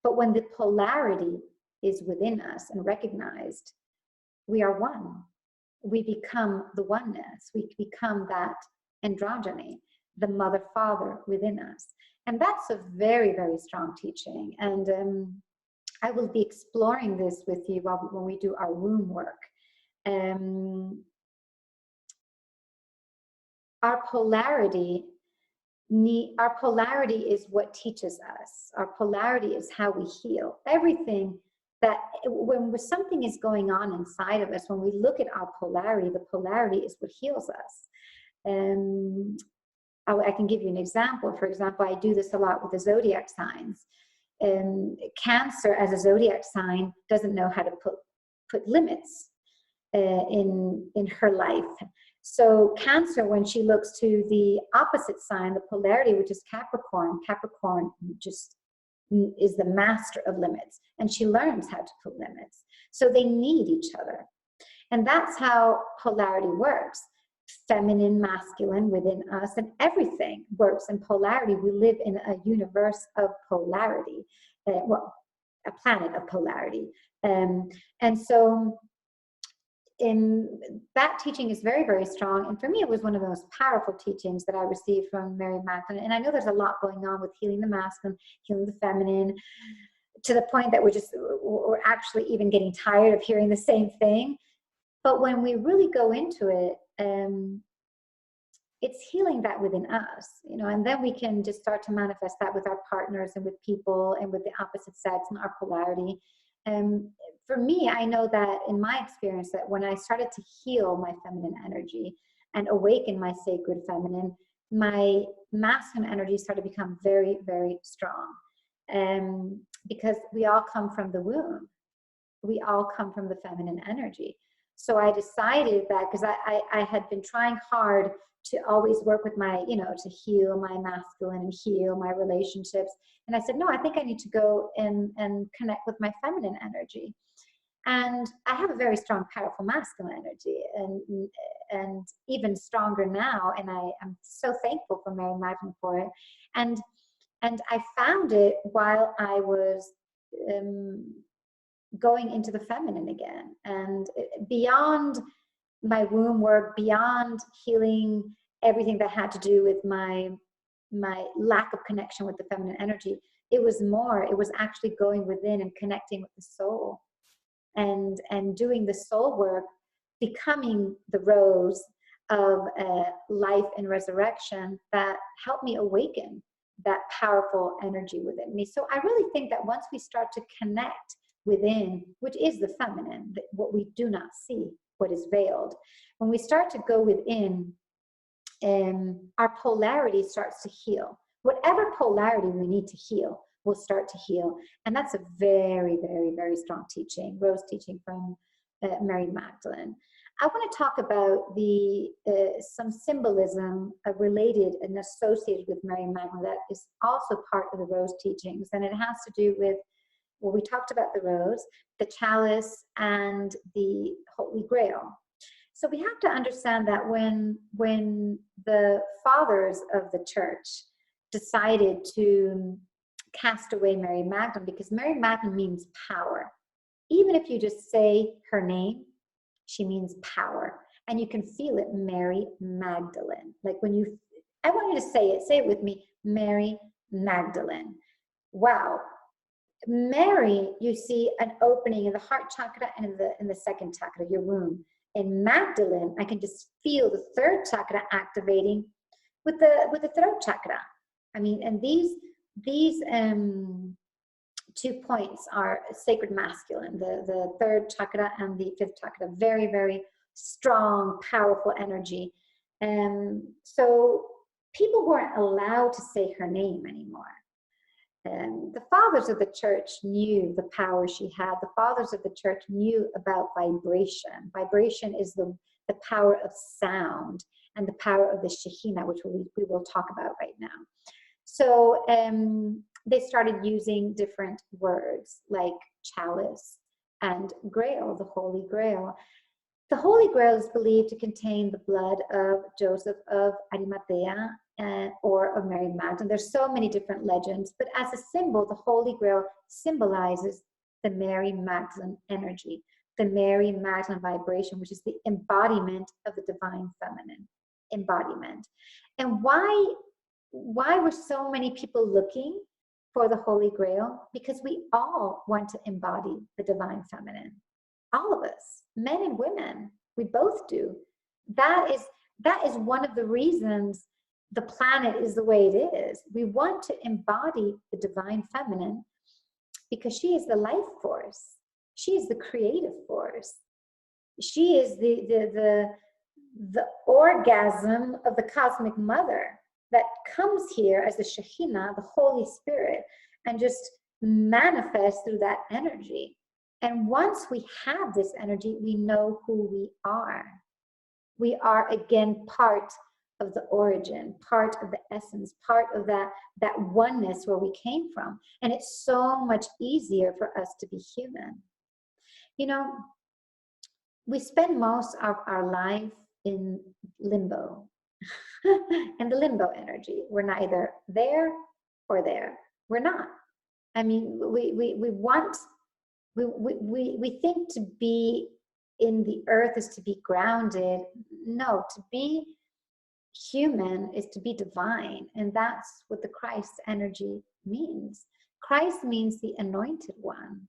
But when the polarity is within us and recognized, we are one. We become the oneness. We become that androgyny, the mother-father within us. And that's a very, very strong teaching. And I will be exploring this with you when we do our womb work. Our polarity is what teaches us. Our polarity is how we heal. Everything that, when something is going on inside of us, when we look at our polarity, the polarity is what heals us. I can give you an example. For example, I do this a lot with the zodiac signs. Cancer as a zodiac sign doesn't know how to put limits in her life. So Cancer, when she looks to the opposite sign, the polarity, which is Capricorn just is the master of limits, and she learns how to put limits. So they need each other. And that's how polarity works. Feminine, masculine within us, and everything works in polarity. We live in a universe of polarity, a planet of polarity. And so that teaching is very, very strong. And for me, it was one of the most powerful teachings that I received from Mary Magdalene. And I know there's a lot going on with healing the masculine, healing the feminine, to the point that we're actually even getting tired of hearing the same thing. But when we really go into it, it's healing that within us, and then we can just start to manifest that with our partners and with people and with the opposite sex and our polarity. For me, I know that in my experience, that when I started to heal my feminine energy and awaken my sacred feminine, my masculine energy started to become very, very strong. Because we all come from the womb. We all come from the feminine energy. So I decided that, because I had been trying hard to always work with my, to heal my masculine and heal my relationships. And I said, no, I think I need to go and connect with my feminine energy. And I have a very strong, powerful masculine energy, and even stronger now. And I'm so thankful for Mary Magdalene for it. And I found it while I was going into the feminine again, and beyond my womb work, beyond healing everything that had to do with my lack of connection with the feminine energy, it was more, it was actually going within and connecting with the soul, and doing the soul work, becoming the rose of life and resurrection that helped me awaken that powerful energy within me. So I really think that once we start to connect within, which is the feminine, what we do not see, what is veiled, when we start to go within, our polarity starts to heal. Whatever polarity we need to heal will start to heal. And that's a very, very, very strong teaching, rose teaching from Mary Magdalene. I want to talk about some symbolism related and associated with Mary Magdalene that is also part of the rose teachings. And it has to do with, well, we talked about the rose, the chalice, and the Holy Grail. So we have to understand that when the fathers of the church decided to cast away Mary Magdalene, because Mary Magdalene means power. Even if you just say her name, she means power. And you can feel it, Mary Magdalene. Like when you, I want you to say it with me, Mary Magdalene. Wow. Mary, you see an opening in the heart chakra and in the second chakra, your womb. In Magdalene, I can just feel the third chakra activating with the throat chakra. I mean, and these 2 points are sacred masculine, the third chakra and the fifth chakra, very, very strong, powerful energy. So people weren't allowed to say her name anymore. The fathers of the church knew the power she had. The fathers of the church knew about vibration. Vibration is the power of sound and the power of the Shekhinah, which we will talk about right now. So they started using different words like chalice and grail, the Holy Grail. The Holy Grail is believed to contain the blood of Joseph of Arimathea or of Mary Magdalene. There's so many different legends, but as a symbol, the Holy Grail symbolizes the Mary Magdalene energy, the Mary Magdalene vibration, which is the embodiment of the divine feminine embodiment. And why were so many people looking for the Holy Grail? Because we all want to embody the divine feminine. All of us, men and women, we both do. That is one of the reasons the planet is the way it is. We want to embody the divine feminine because she is the life force. She is the creative force. She is the orgasm of the cosmic mother that comes here as the Shekhinah, the Holy Spirit, and just manifests through that energy. And once we have this energy, we know who we are. We are again part of the origin, part of the essence, part of that oneness where we came from. And it's so much easier for us to be human. You know, we spend most of our life in limbo, in the limbo energy. We're neither there or there. We're not. I mean, we think to be in the earth is to be grounded. No, to be human is to be divine. And that's what the Christ energy means. Christ means the anointed one.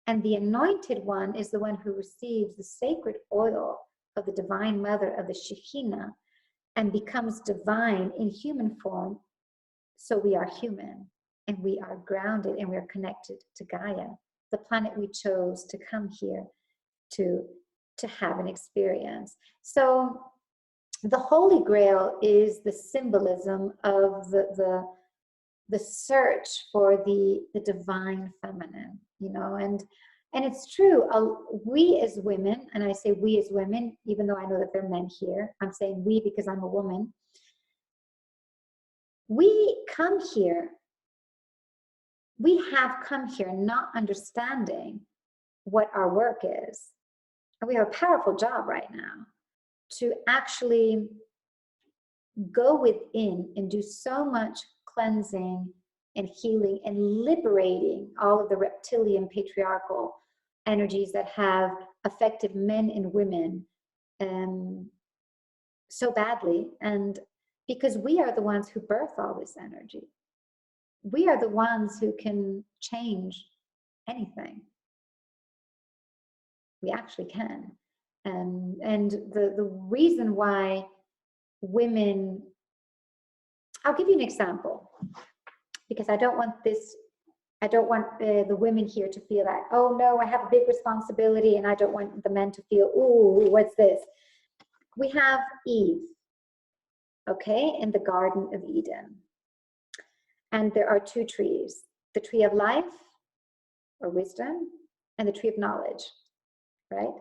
And the anointed one is the one who receives the sacred oil of the divine mother of the Shekhinah and becomes divine in human form. So we are human and we are grounded and we are connected to Gaia, the planet we chose to come here to have an experience. So the Holy Grail is the symbolism of the search for the divine feminine, you know, and it's true. We as women, and I say we as women, even though I know that there are men here, I'm saying we because I'm a woman. We come here, we have come here not understanding what our work is. And we have a powerful job right now to actually go within and do so much cleansing and healing and liberating all of the reptilian patriarchal energies that have affected men and women so badly. And because we are the ones who birth all this energy. We are the ones who can change anything. We actually can. And the reason why women, I'll give you an example, because I don't want the women here to feel that, oh no, I have a big responsibility, and I don't want the men to feel, ooh, what's this? We have Eve, okay, in the Garden of Eden. And there are two trees, the tree of life or wisdom and the tree of knowledge, right?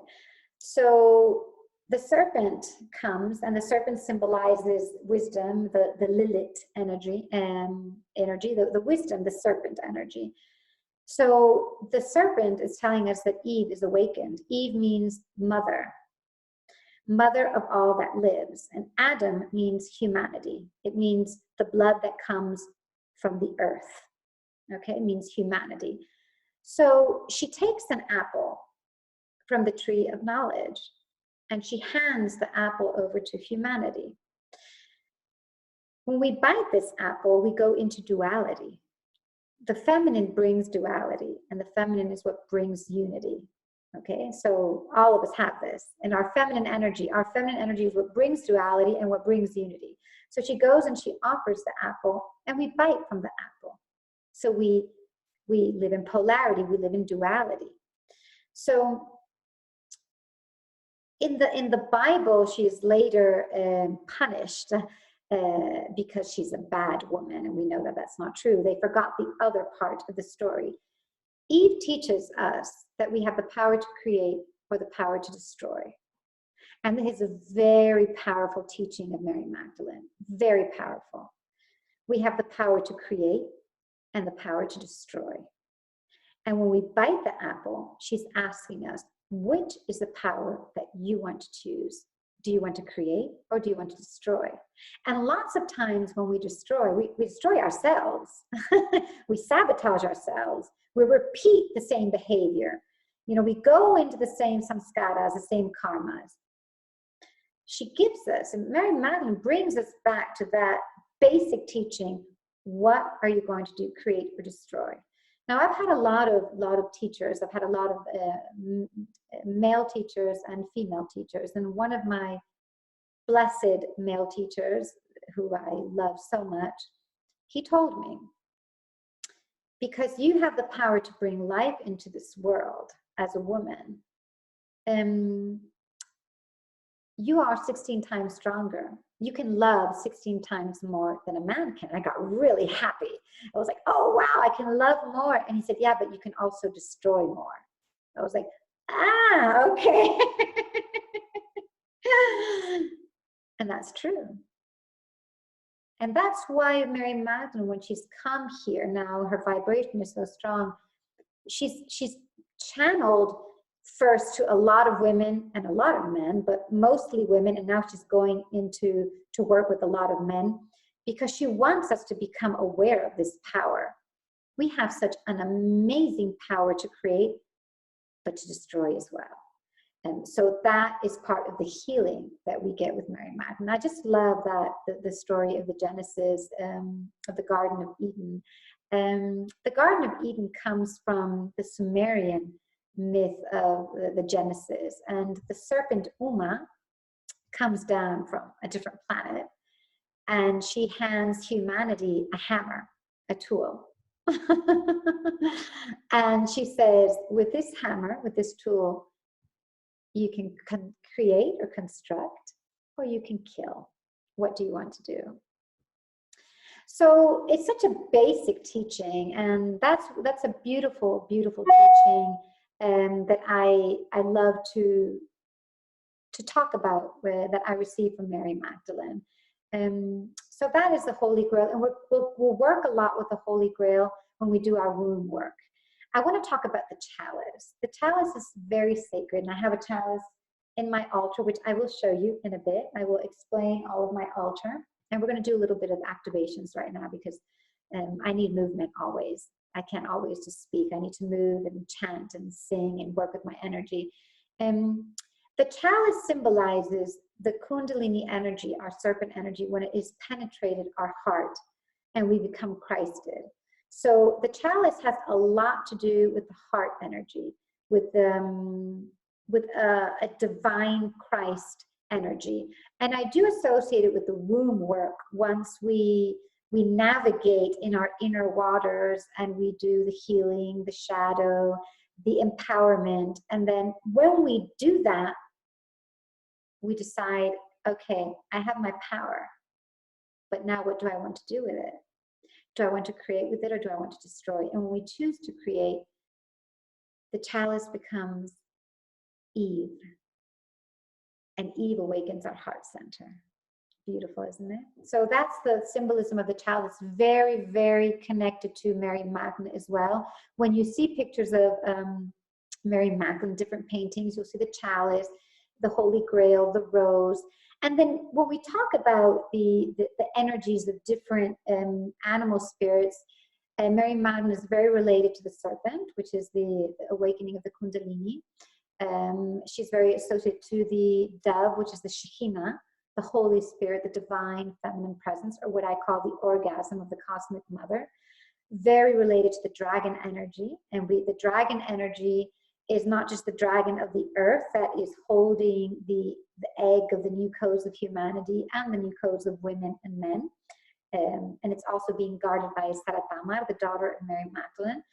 So the serpent comes, and the serpent symbolizes wisdom, the Lilith energy, the wisdom, the serpent energy. So the serpent is telling us that Eve is awakened. Eve means mother, mother of all that lives. And Adam means humanity. It means the blood that comes from the earth. Okay, it means humanity. So she takes an apple from the tree of knowledge, and she hands the apple over to humanity. When we bite this apple, we go into duality. The feminine brings duality, and the feminine is what brings unity. Okay, so all of us have this. And our feminine energy is what brings duality and what brings unity. So she goes and she offers the apple, and we bite from the apple. So we live in polarity, we live in duality. So in the Bible, she is later punished because she's a bad woman, and we know that that's not true. They forgot the other part of the story. Eve teaches us that we have the power to create or the power to destroy. And this is a very powerful teaching of Mary Magdalene, very powerful. We have the power to create and the power to destroy. And when we bite the apple, she's asking us, which is the power that you want to choose? Do you want to create or do you want to destroy? And lots of times when we destroy, we destroy ourselves. We sabotage ourselves. We repeat the same behavior. You know, we go into the same samskaras, the same karmas. She gives us, and Mary Magdalene brings us back to that basic teaching. What are you going to do, create or destroy? Now, I've had a lot of teachers. I've had a lot of male teachers and female teachers. And one of my blessed male teachers, who I love so much, he told me, because you have the power to bring life into this world as a woman, you are 16 times stronger. You can love 16 times more than a man can. I got really happy. I was like, oh, wow, I can love more. And he said, yeah, but you can also destroy more. I was like, ah, okay. And that's true. And that's why Mary Magdalene, when she's come here now, her vibration is so strong. She's channeled first to a lot of women and a lot of men, but mostly women, and now she's going into to work with a lot of men, because she wants us to become aware of this power. We have such an amazing power to create, but to destroy as well. And so that is part of the healing that we get with Mary Magdalene. I just love that, the story of the Genesis of the Garden of Eden. The Garden of Eden comes from the Sumerian myth of the Genesis, and the serpent Uma comes down from a different planet, and she hands humanity a hammer, a tool. And she says, with this hammer, with this tool, you can create or construct, or you can kill. What do you want to do? So it's such a basic teaching, and that's a beautiful, beautiful teaching that I love to talk about, that I received from Mary Magdalene. So that is the Holy Grail, and we'll work a lot with the Holy Grail when we do our womb work. I want to talk about the chalice. The chalice is very sacred, and I have a chalice in my altar, which I will show you in a bit. I will explain all of my altar, and we're going to do a little bit of activations right now, because I need movement always. I can't always just speak. I need to move and chant and sing and work with my energy. The chalice symbolizes the Kundalini energy, our serpent energy, when it is penetrated our heart and we become Christed. So the chalice has a lot to do with the heart energy, with a divine Christ energy. And I do associate it with the womb work once we navigate in our inner waters and we do the healing, the shadow, the empowerment. And then when we do that, we decide, okay, I have my power, but now what do I want to do with it? Do I want to create with it, or do I want to destroy? And when we choose to create, the chalice becomes Eve, and Eve awakens our heart center. Beautiful, isn't it? So that's the symbolism of the chalice. Very, very connected to Mary Magdalene as well. When you see pictures of Mary Magdalene, different paintings, you'll see the chalice, the Holy Grail, the rose. And then when we talk about the energies of different animal spirits, Mary Magdalene is very related to the serpent, which is the awakening of the Kundalini. She's very associated to the dove, which is the Shekhinah, the Holy Spirit, the divine feminine presence, or what I call the orgasm of the cosmic mother. Very related to the dragon energy. And the dragon energy is not just the dragon of the earth that is holding the egg of the new codes of humanity and the new codes of women and men. And it's also being guarded by Saratamar, the daughter of Mary Magdalene.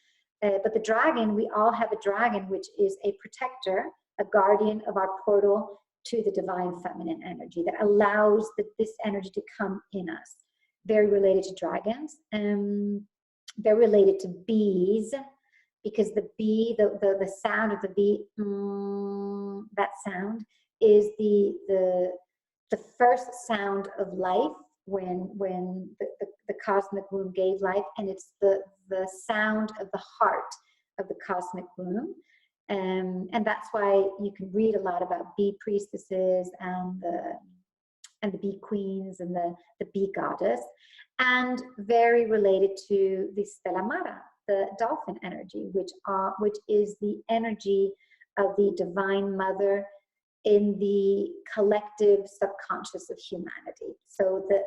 But the dragon, we all have a dragon, which is a protector, a guardian of our portal to the divine feminine energy that allows this energy to come in us. Very related to dragons. They're related to bees, because the bee, the sound of the bee, that sound is the first sound of life when the cosmic womb gave life, and it's the sound of the heart of the cosmic womb. And that's why you can read a lot about bee priestesses and the bee queens and the bee goddess, and very related to the Stella Mara, the dolphin energy, which is the energy of the divine mother in the collective subconscious of humanity. So the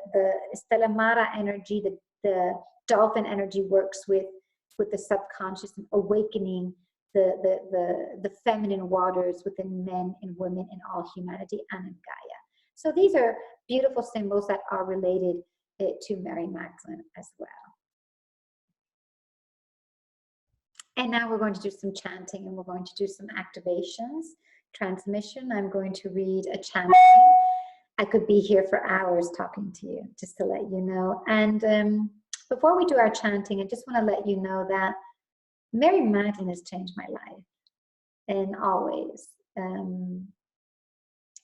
Stella Mara energy, the dolphin energy, works with the subconscious and awakening the feminine waters within men and women in all humanity and in Gaia. So these are beautiful symbols that are related to Mary Magdalene as well. And now we're going to do some chanting, and we're going to do some activations, transmission. I'm going to read a chanting. I could be here for hours talking to you, just to let you know. And before we do our chanting, I just want to let you know that Mary Magdalene has changed my life, and always.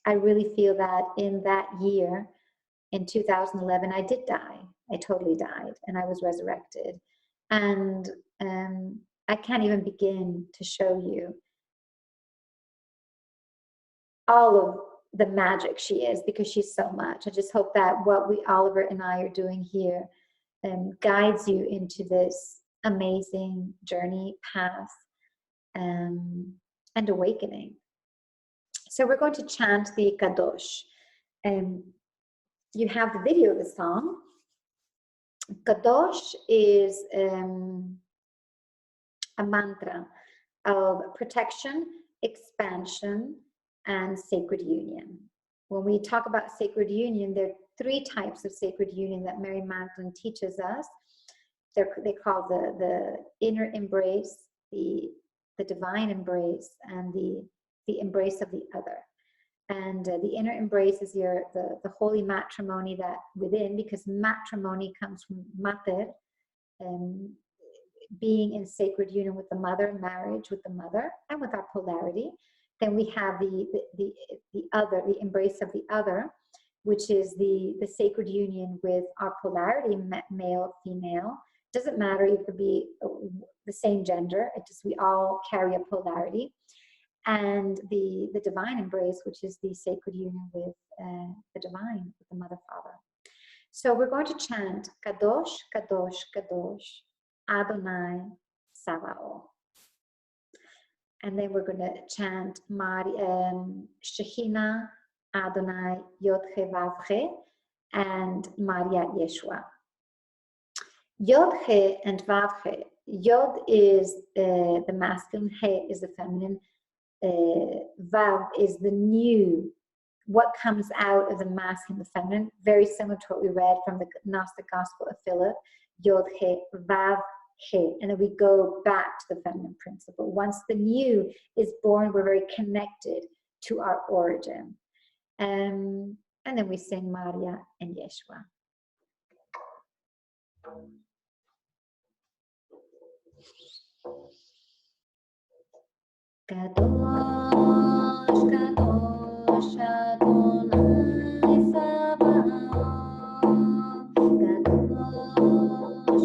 I really feel that in that year, in 2011, I did die. I totally died, and I was resurrected. And I can't even begin to show you all of the magic she is, because she's so much. I just hope that what Oliver and I are doing here guides you into this amazing journey, path, and awakening. So we're going to chant the Kadosh. You have the video of the song. Kadosh is a mantra of protection, expansion, and sacred union. When we talk about sacred union, there are 3 types of sacred union that Mary Magdalene teaches us. They call the inner embrace, the divine embrace, and the embrace of the other. And the inner embrace is the holy matrimony that within, because matrimony comes from mater, being in sacred union with the mother, marriage with the mother, and with our polarity. Then we have the other, the embrace of the other, which is the sacred union with our polarity, male, female. Doesn't matter, it could be the same gender. It just, we all carry a polarity. And the divine embrace, which is the sacred union with the divine, with the mother, father. So we're going to chant Kadosh, Kadosh, Kadosh, Adonai Sabaoth. And then we're going to chant Shekhinah, Adonai, Yod-He, Vav-He, and Maria Yeshua. Yod-He and Vav-He. Yod is the masculine, He is the feminine, Vav is the new, what comes out of the masculine, the feminine, very similar to what we read from the Gnostic Gospel of Philip, Yod-He, Vav-He, and then we go back to the feminine principle. Once the new is born, we're very connected to our origin. And then we sing Maria and Yeshua. Kadosh, Kadosh, Adonai Sabaoth. Kadosh,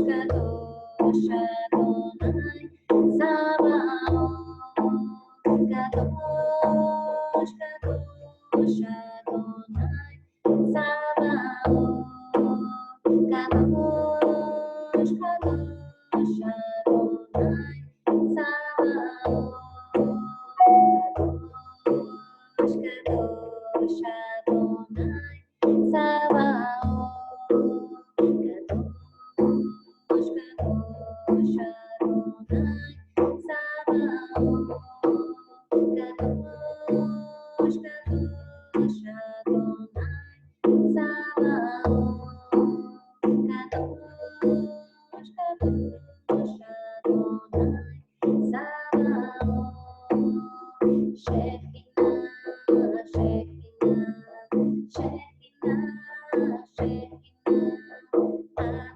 Kadosh, Adonai Sabaoth. Kadosh, Kadosh, Adonai Sabaoth. Kadosh, Kadosh, Adonai Sabaoth. Kadosh, Adonai Sabaoth. Kadosh, Kadosh, Adonai Sabaoth. Kadosh, Kadosh, Adonai Sabaoth. Kadosh, Kadosh, Adonai Sabaoth. Shekhinah, Shekhinah, Shekhinah, Shekhinah, Adonai,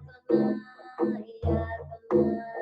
Adonai, Adonai,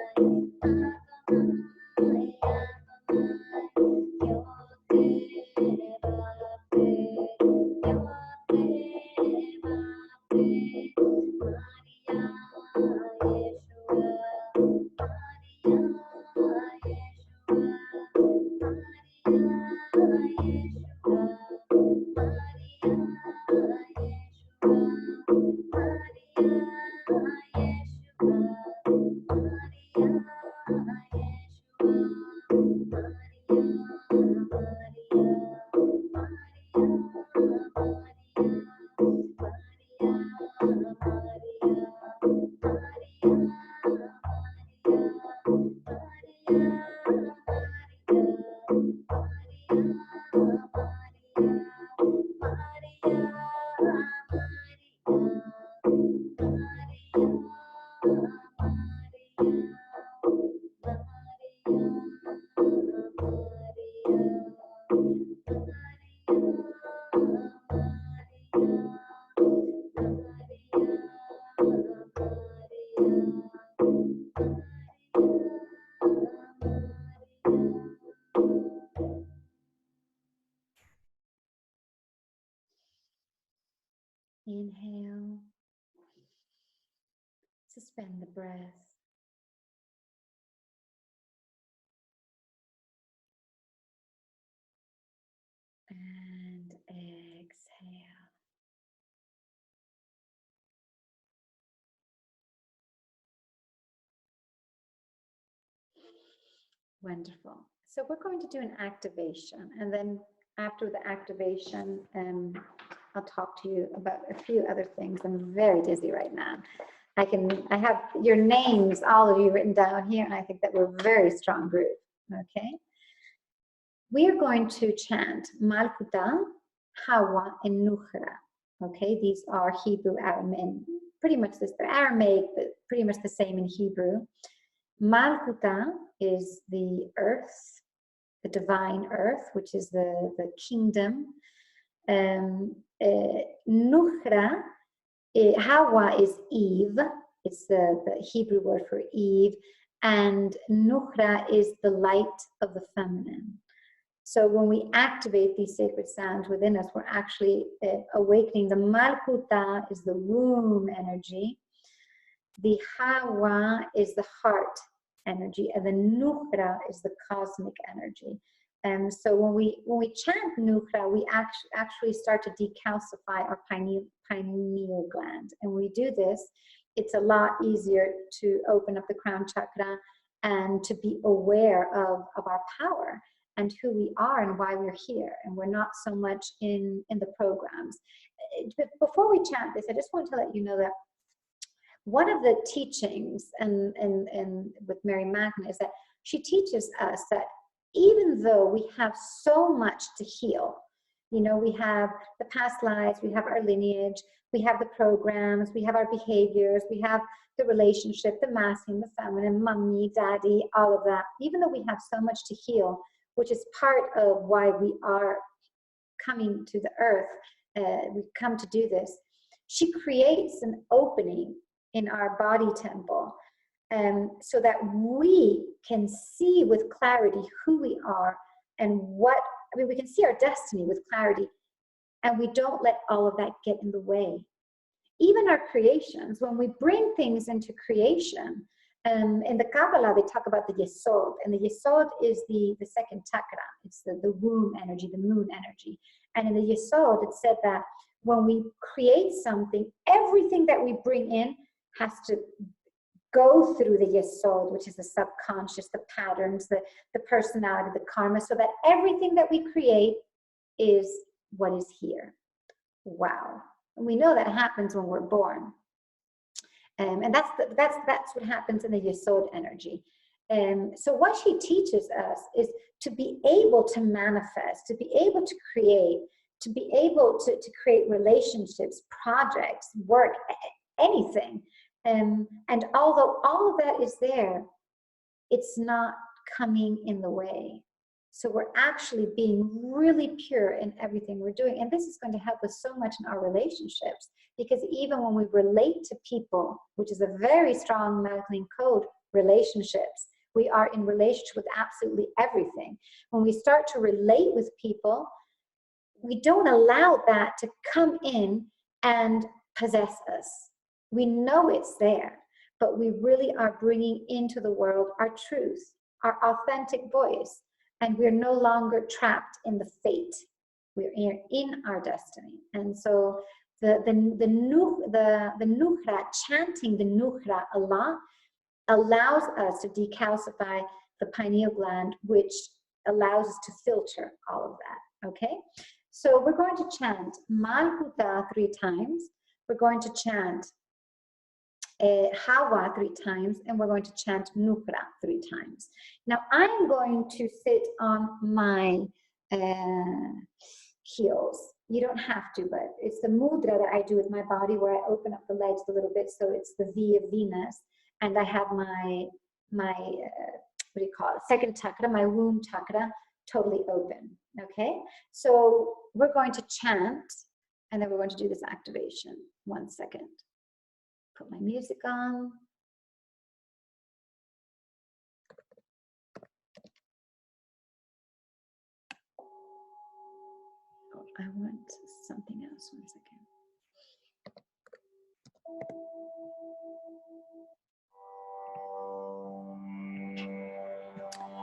Inhale, suspend the breath. And exhale. Wonderful. So we're going to do an activation, and then after the activation, I'll talk to you about a few other things. I'm very dizzy right now. I have your names, all of you, written down here, and I think that we're a very strong group. Okay. We are going to chant Malkuta, Hawa, and Nukhra. Okay, these are Hebrew, Aramaic, pretty much this. They're Aramaic, but pretty much the same in Hebrew. Malkuta is the earth, the divine earth, which is the kingdom. Nukhra, Hawa is Eve. It's the Hebrew word for Eve. And Nukhra is the light of the feminine. So when we activate these sacred sounds within us, we're actually awakening. The Malkuta is the womb energy. The Hawa is the heart energy, and the Nukhra is the cosmic energy. And so when we chant Nukhra, we actually start to decalcify our pineal gland. And when we do this, it's a lot easier to open up the crown chakra and to be aware of our power and who we are and why we're here. And we're not so much in the programs. Before we chant this, I just want to let you know that one of the teachings and with Mary Magdalene is that she teaches us that even though we have so much to heal, you know, we have the past lives, we have our lineage, we have the programs, we have our behaviors, we have the relationship, the masculine, the feminine, mommy, daddy, all of that. Even though we have so much to heal, which is part of why we are coming to the earth, we come to do this. She creates an opening in our body temple, so that we can see with clarity who we are and what, I mean, we can see our destiny with clarity, and we don't let all of that get in the way. Even our creations, when we bring things into creation, in the Kabbalah, they talk about the Yesod, and the Yesod is the second chakra. It's the womb energy, the moon energy. And in the Yesod, it said that when we create something, everything that we bring in has to go through the Yesod, which is the subconscious, the patterns, the personality, the karma, so that everything that we create is what is here. Wow. And we know that happens when we're born. And that's what happens in the Yesod energy. So what she teaches us is to be able to manifest, to be able to create, to be able to create relationships, projects, work, anything. And although all of that is there, it's not coming in the way. So we're actually being really pure in everything we're doing. And this is going to help us so much in our relationships, because even when we relate to people, which is a very strong Magdalene code, relationships, we are in relationship with absolutely everything. When we start to relate with people, we don't allow that to come in and possess us. We know it's there, but we really are bringing into the world our truth, our authentic voice, and we're no longer trapped in the fate. We're in our destiny. And so the Nukhra, chanting the Nukhra a lot, allows us to decalcify the pineal gland, which allows us to filter all of that, okay? So we're going to chant Malhuta 3 times. We're going to chant Hawa 3 times, and we're going to chant Nukra 3 times. Now I'm going to sit on my heels. You don't have to, but it's the mudra that I do with my body where I open up the legs a little bit, so it's the V of Venus, and I have my what do you call it, second chakra, my womb chakra, totally open, okay? So we're going to chant, and then we're going to do this activation. 1 second. Put my music on. Oh, I want something else. 1 second.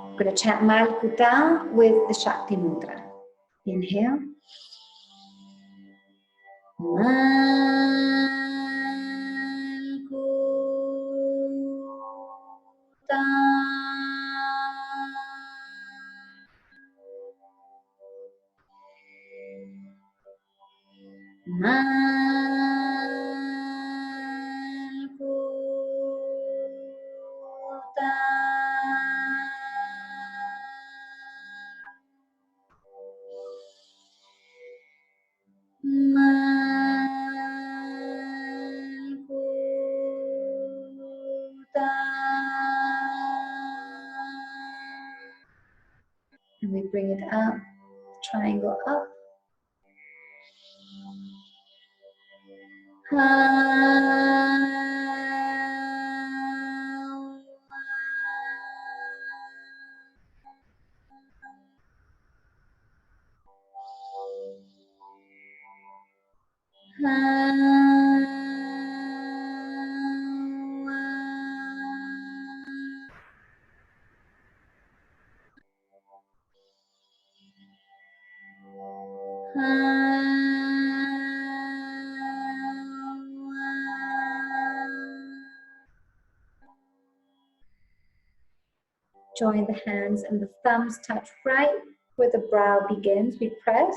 I'm going to chant Malkuta with the Shakti Mudra. Inhale. Malkuta. And we bring it up, triangle up. Join the hands and the thumbs touch right where the brow begins. We press.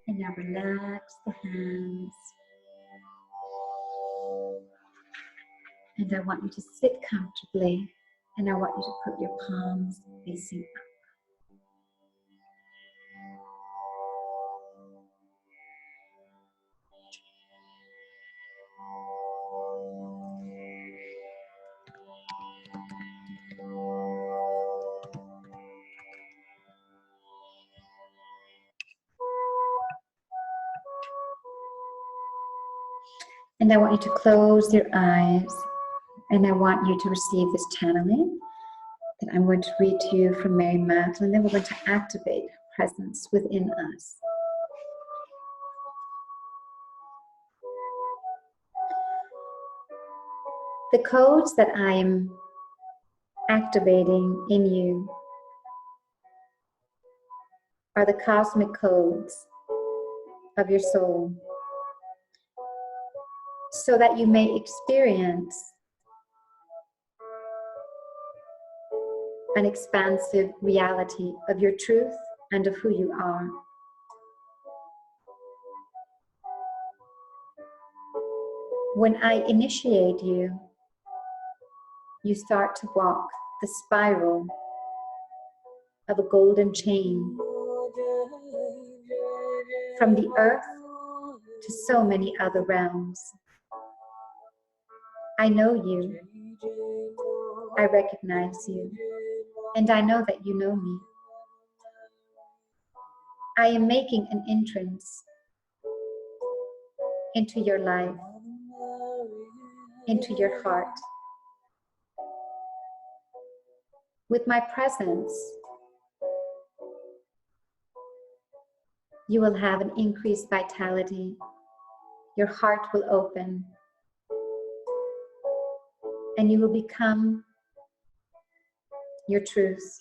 And now relax the hands. And I want you to sit comfortably. And I want you to put your palms facing up. And I want you to close your eyes, and I want you to receive this channeling that I'm going to read to you from Mary Magdalene. Then we're going to activate her presence within us. The codes that I am activating in you are the cosmic codes of your soul, so that you may experience an expansive reality of your truth and of who you are. When I initiate you, you start to walk the spiral of a golden chain from the earth to so many other realms. I know you, I recognize you, and I know that you know me. I am making an entrance into your life, into your heart. With my presence, you will have an increased vitality. Your heart will open, and you will become your truth.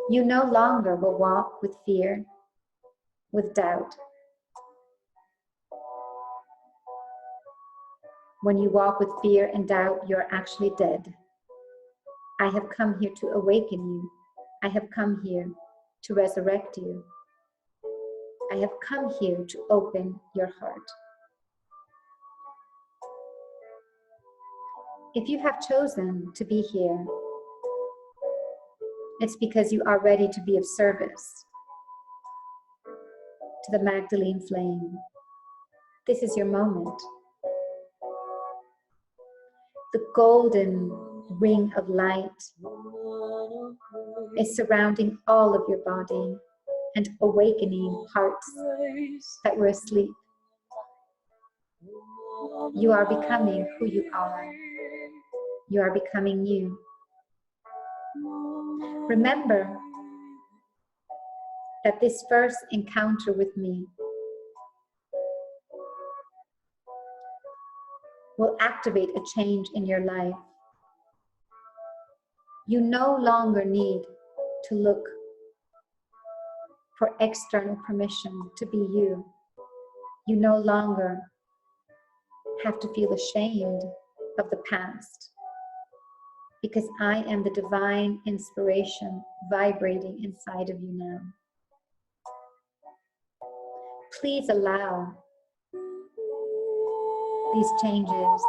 You no longer will walk with fear, with doubt. When you walk with fear and doubt, you're actually dead. I have come here to awaken you. I have come here to resurrect you. I have come here to open your heart. If you have chosen to be here, it's because you are ready to be of service to the Magdalene flame. This is your moment. The golden ring of light is surrounding all of your body and awakening parts that were asleep. You are becoming who you are. You are becoming you. Remember that this first encounter with me will activate a change in your life. You no longer need to look for external permission to be you. You no longer have to feel ashamed of the past, because I am the divine inspiration vibrating inside of you now. Please allow these changes.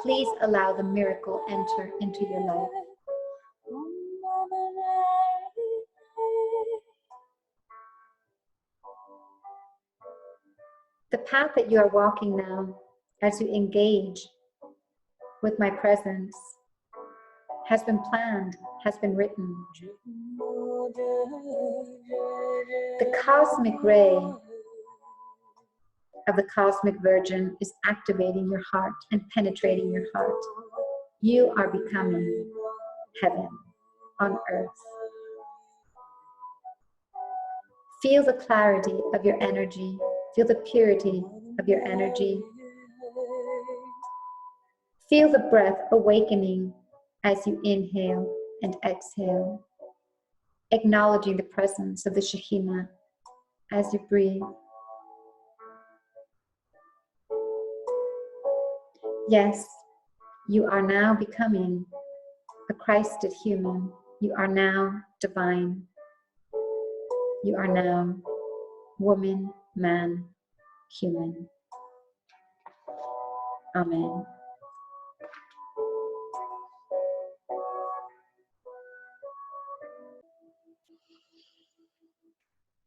Please allow the miracle enter into your life. The path that you are walking now, as you engage with my presence, has been planned, has been written. The cosmic ray of the Cosmic Virgin is activating your heart and penetrating your heart. You are becoming heaven on earth. Feel the clarity of your energy. Feel the purity of your energy. Feel the breath awakening as you inhale and exhale, acknowledging the presence of the Shekhinah as you breathe. Yes, you are now becoming a Christed human. You are now divine. You are now woman, man, human. Amen.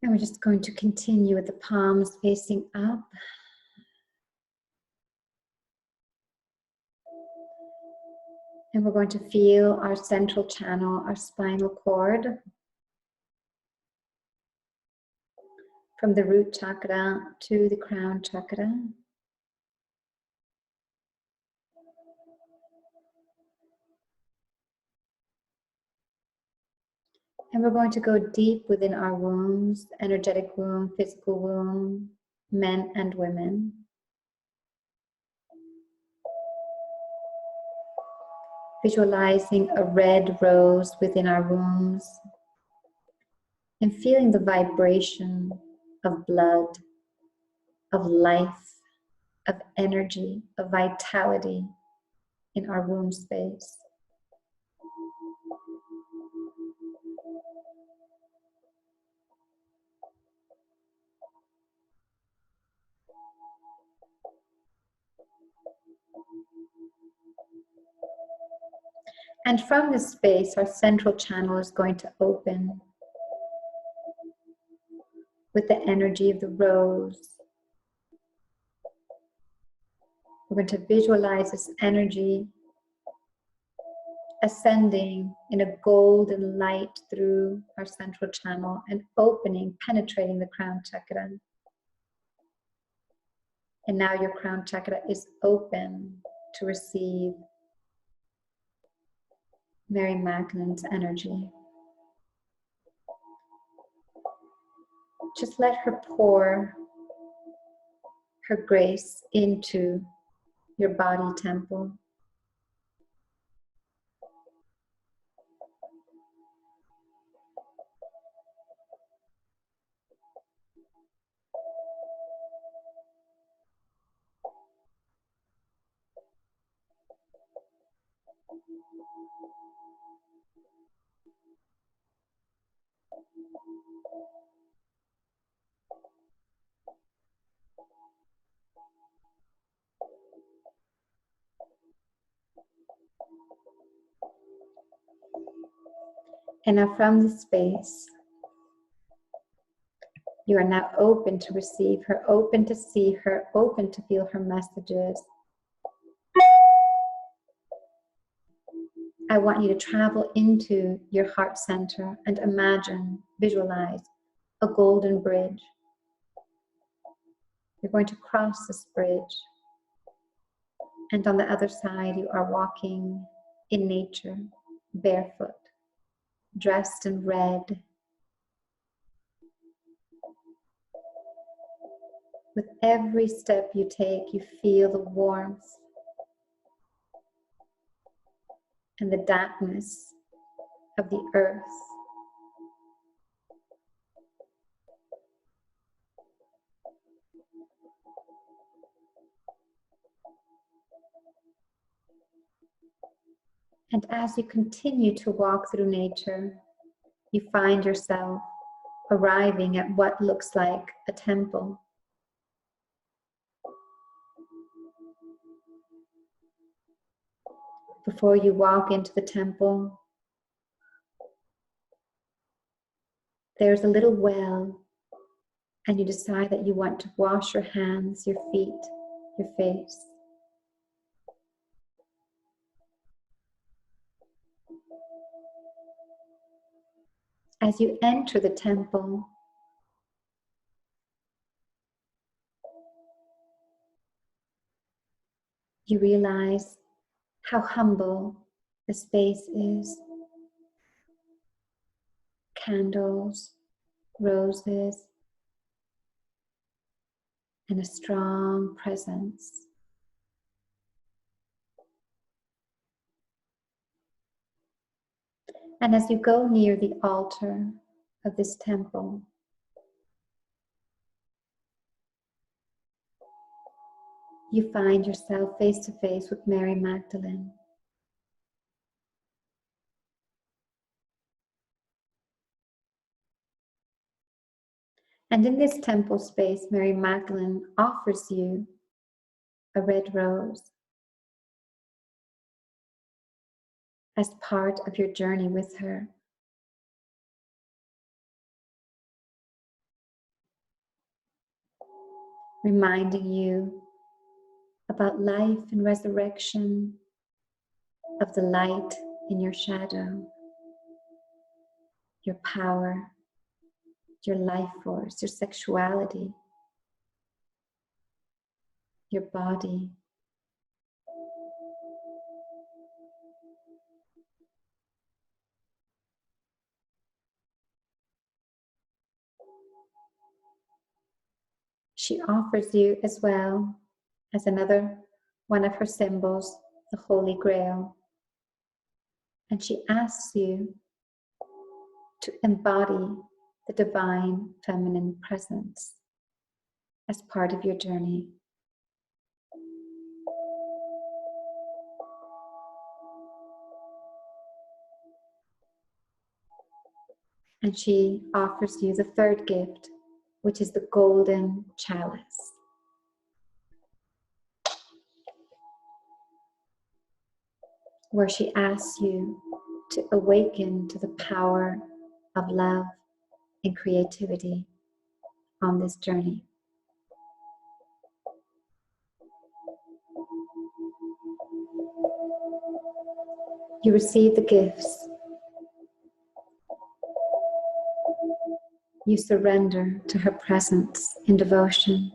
And we're just going to continue with the palms facing up. And we're going to feel our central channel, our spinal cord, from the root chakra to the crown chakra. And we're going to go deep within our wombs, energetic womb, physical womb, men and women. Visualizing a red rose within our wombs and feeling the vibration of blood, of life, of energy, of vitality in our womb space. And from this space, our central channel is going to open with the energy of the rose. We're going to visualize this energy ascending in a golden light through our central channel and opening, penetrating the crown chakra. And now your crown chakra is open to receive Mary Magdalene's energy. Just let her pour her grace into your body temple. And now from this space, you are now open to receive her, open to see her, open to feel her messages. I want you to travel into your heart center and imagine, visualize a golden bridge. You're going to cross this bridge, and on the other side you are walking in nature, barefoot, dressed in red. With every step you take, you feel the warmth and the dampness of the earth. And as you continue to walk through nature, you find yourself arriving at what looks like a temple. Before you walk into the temple, there's a little well, and you decide that you want to wash your hands, your feet, your face. As you enter the temple, you realize how humble the space is. Candles, roses, and a strong presence. And as you go near the altar of this temple, you find yourself face to face with Mary Magdalene. And in this temple space, Mary Magdalene offers you a red rose as part of your journey with her. Reminding you about life and resurrection, of the light in your shadow, your power, your life force, your sexuality, your body. She offers you as well as another one of her symbols, the Holy Grail. And she asks you to embody the divine feminine presence as part of your journey. And she offers you the third gift, which is the golden chalice. Where she asks you to awaken to the power of love and creativity on this journey. You receive the gifts. You surrender to her presence in devotion.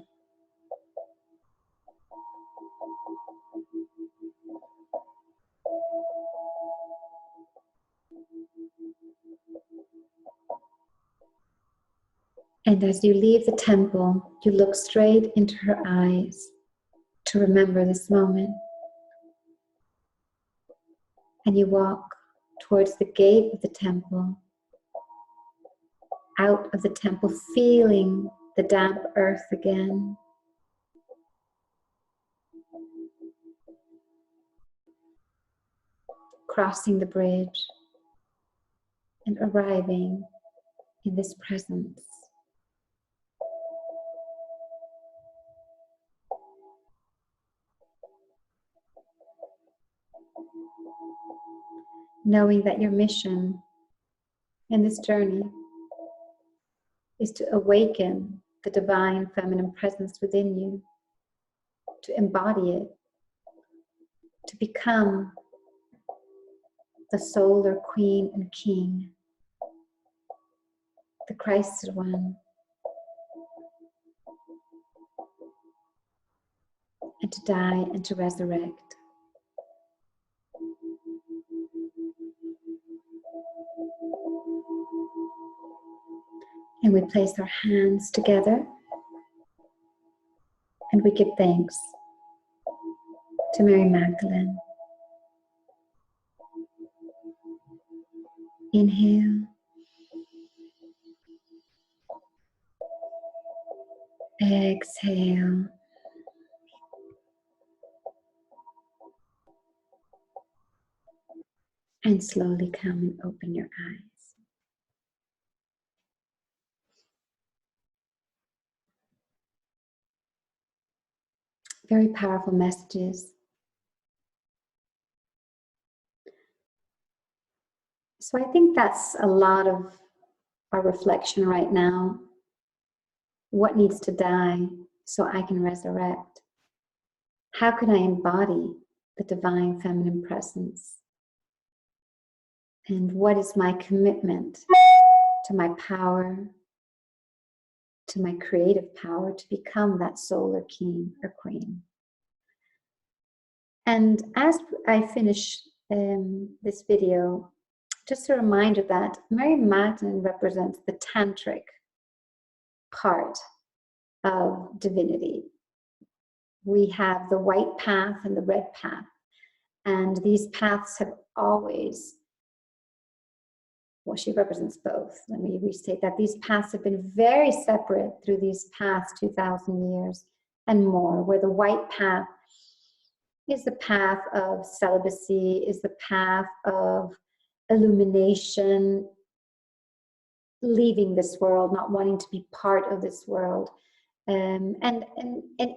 And as you leave the temple, you look straight into her eyes to remember this moment. And you walk towards the gate of the temple, out of the temple, feeling the damp earth again. Crossing the bridge and arriving in this presence. Knowing that your mission in this journey is to awaken the divine feminine presence within you, to embody it, to become the solar queen and king, the Christed one, and to die and to resurrect. And we place our hands together and we give thanks to Mary Magdalene. Inhale. Exhale. And slowly come and open your eyes. Very powerful messages. So I think that's a lot of our reflection right now. What needs to die so I can resurrect? How can I embody the divine feminine presence? And what is my commitment to my power, to my creative power to become that solar king or queen. And as I finish this video, just a reminder that Mary Magdalene represents the tantric part of divinity. We have the white path and the red path. And these paths have always, well, she represents both. Let me restate that. These paths have been very separate through these past 2,000 years and more, where the white path is the path of celibacy, is the path of illumination, leaving this world, not wanting to be part of this world. And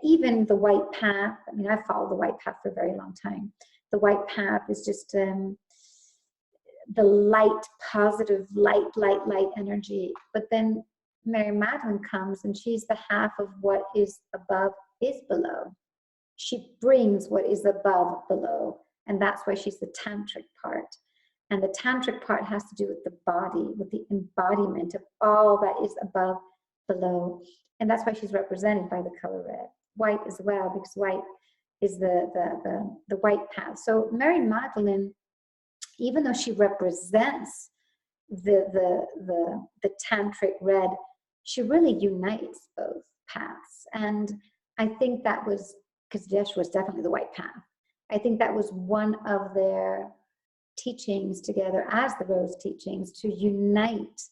even the white path, I mean, I've followed the white path for a very long time. The white path is just the light, positive light energy. But then Mary Magdalene comes and she's the half of what is above is below. She brings what is above below. And that's why she's the tantric part. And the tantric part has to do with the body, with the embodiment of all that is above, below. And that's why she's represented by the color red. White as well, because white is the white path. So Mary Magdalene, even though she represents the tantric red, she really unites both paths. And I think that was, because Yeshua was definitely the white path. I think that was one of their teachings together as the rose teachings, to unite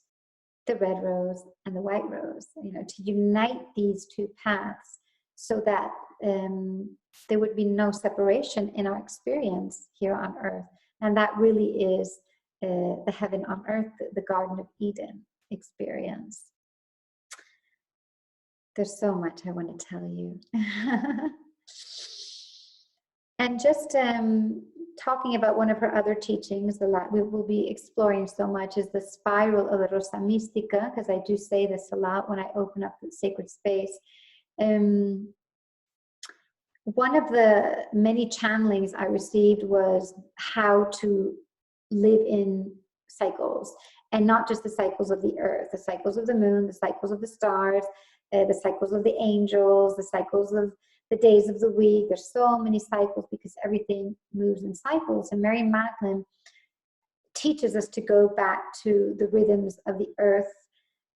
the red rose and the white rose, you know, to unite these two paths so that there would be no separation in our experience here on earth. And that really is the heaven on earth, the Garden of Eden experience. There's so much I want to tell you. And just talking about one of her other teachings, we will be exploring so much, is the spiral of the Rosa Mística, because I do say this a lot when I open up the sacred space. One of the many channelings I received was how to live in cycles, and not just the cycles of the earth, the cycles of the moon, the cycles of the stars, the cycles of the angels, the cycles of the days of the week. There's so many cycles because everything moves in cycles. And Mary Magdalene teaches us to go back to the rhythms of the earth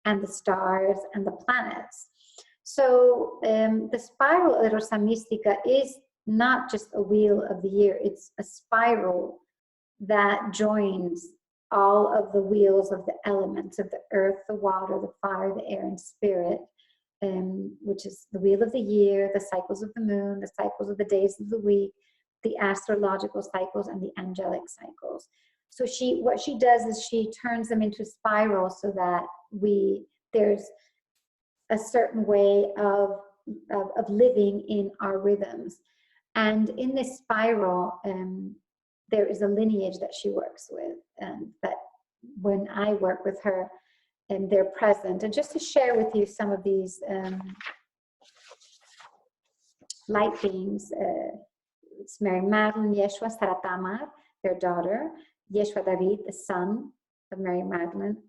and the stars and the planets. So the spiral of the Rosa Mística is not just a wheel of the year, it's a spiral that joins all of the wheels of the elements of the earth, the water, the fire, the air, and spirit. Which is the wheel of the year, the cycles of the moon, the cycles of the days of the week, the astrological cycles, and the angelic cycles. So what she does is she turns them into spirals so that there's a certain way of living in our rhythms. And in this spiral, there is a lineage that she works with, and that when I work with her, and they're present. And just to share with you some of these light beings, it's Mary Magdalene, Yeshua, Sarah Tamar, their daughter, Yeshua David, the son of Mary Magdalene,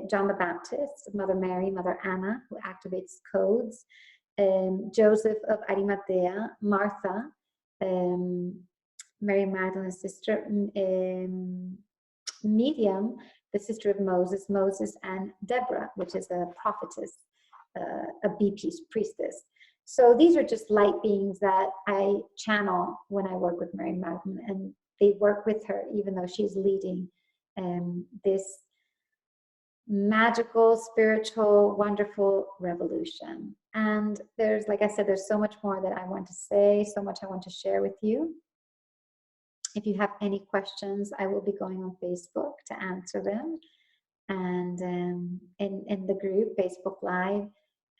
John the Baptist, Mother Mary, Mother Anna, who activates codes, Joseph of Arimathea, Martha, Mary Magdalene's sister, Miriam, the sister of Moses, and Deborah, which is a prophetess, a bee priestess. So these are just light beings that I channel when I work with Mary Magdalene, and they work with her even though she's leading this magical, spiritual, wonderful revolution. And there's, like I said, there's so much more that I want to say, so much I want to share with you. If you have any questions, I will be going on Facebook to answer them, and in the group, Facebook Live,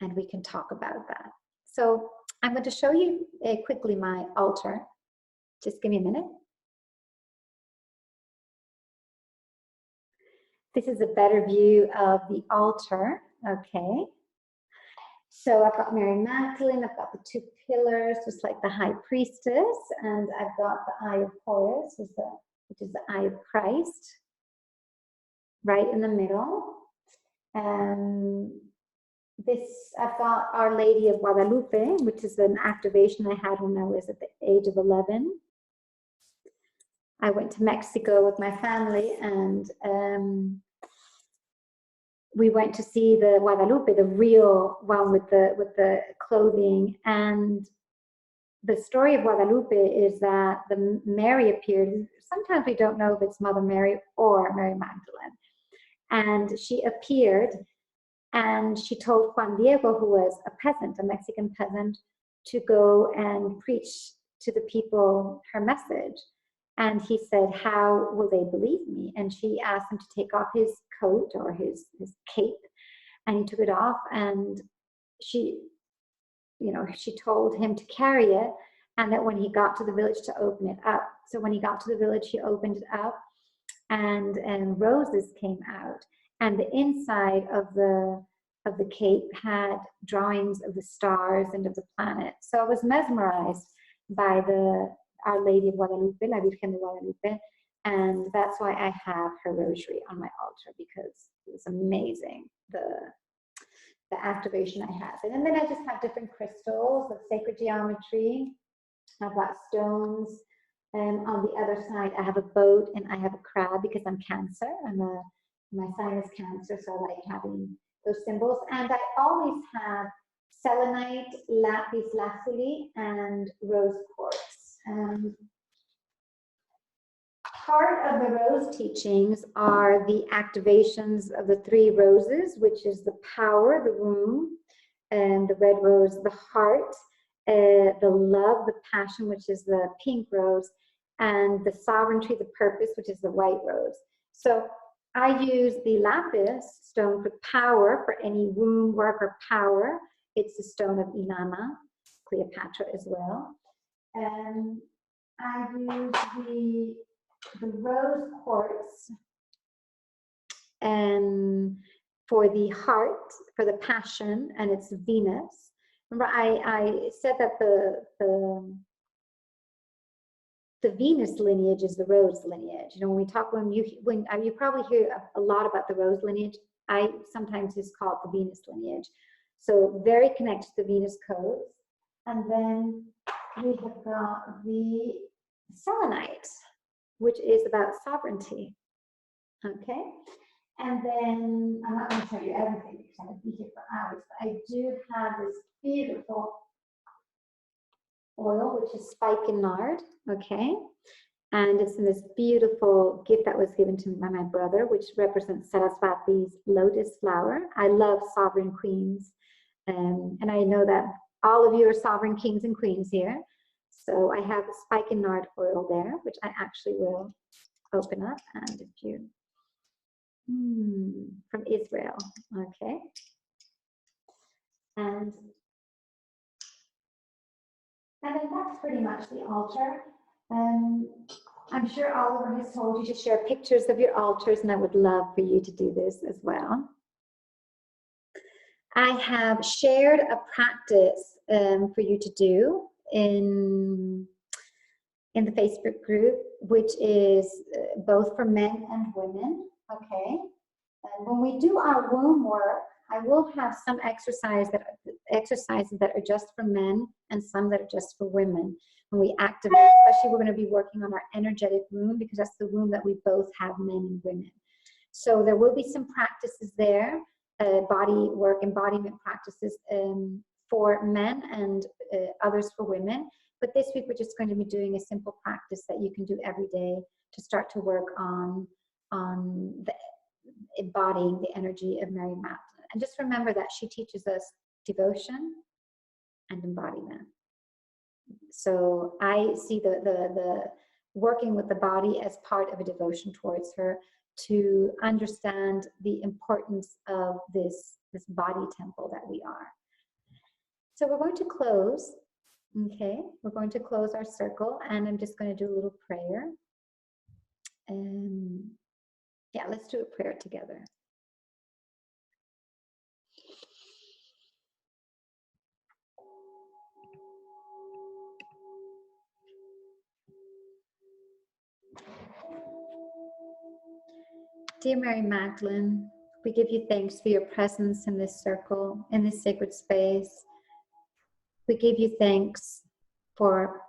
and we can talk about that. So I'm going to show you quickly my altar. Just give me a minute. This is a better view of the altar, okay? So I've got Mary Magdalene, I've got the two pillars, just like the high priestess, and I've got the eye of Horus, which is the eye of Christ, right in the middle. I've got Our Lady of Guadalupe, which is an activation I had when I was at the age of 11. I went to Mexico with my family, and we went to see the Guadalupe, the real one with the clothing. And the story of Guadalupe is that the Mary appeared. Sometimes we don't know if it's Mother Mary or Mary Magdalene. And she appeared, and she told Juan Diego, who was a peasant, a Mexican peasant, to go and preach to the people her message. And he said, how will they believe me? And she asked him to take off his coat or his cape, and he took it off, and she told him to carry it, and that when he got to the village to open it up. So when he got to the village, he opened it up, and roses came out, and the inside of the cape had drawings of the stars and of the planets. So I was mesmerized by Our Lady of Guadalupe, La Virgen de Guadalupe, and that's why I have her rosary on my altar, because it was amazing, the activation I had. And then I just have different crystals of sacred geometry. I've got stones. On the other side, I have a boat and I have a crab, because I'm Cancer. My sign is Cancer, so I like having those symbols. And I always have selenite, lapis lazuli, and rose quartz. Part of the rose teachings are the activations of the 3 roses, which is the power, the womb, and the red rose, the heart, the love, the passion, which is the pink rose, and the sovereignty, the purpose, which is the white rose. So I use the lapis stone for power, for any womb work or power. It's the stone of Inanna, Cleopatra as well. And I use the rose quartz and for the heart, for the passion, and it's Venus. Remember, I said that the Venus lineage is the rose lineage. When we talk, when you probably hear a lot about the rose lineage, I sometimes just call it the Venus lineage. So very connected to the Venus codes. And then we have got the selenite, which is about sovereignty. Okay, and then I'm not going to tell you everything because I would be here for hours, but I do have this beautiful oil, which is spikenard. Okay, and it's in this beautiful gift that was given to me by my brother, which represents Sarasvati's lotus flower. I love sovereign queens, and I know that all of you are sovereign kings and queens here. So I have a spikenard oil there, which I actually will open up, and if you from Israel, okay, and then that's pretty much the altar. I'm sure Oliver has told you to share pictures of your altars, and I would love for you to do this as well. I have shared a practice for you to do in the Facebook group, which is both for men and women, okay? And when we do our womb work, I will have some exercises that are just for men and some that are just for women. When we activate, especially we're going to be working on our energetic womb, because that's the womb that we both have, men and women. So there will be some practices there, body work, embodiment practices for men and others for women. But this week we're just going to be doing a simple practice that you can do every day to start to work on embodying the energy of Mary Magdalene. And just remember that she teaches us devotion and embodiment. So I see the working with the body as part of a devotion towards her, to understand the importance of this body temple that we are. So we're going to close. Okay, we're going to close our circle, and I'm just going to do a little prayer. Yeah, let's do a prayer together. Dear Mary Magdalene, We give you thanks for your presence in this circle, in this sacred space. We give you thanks for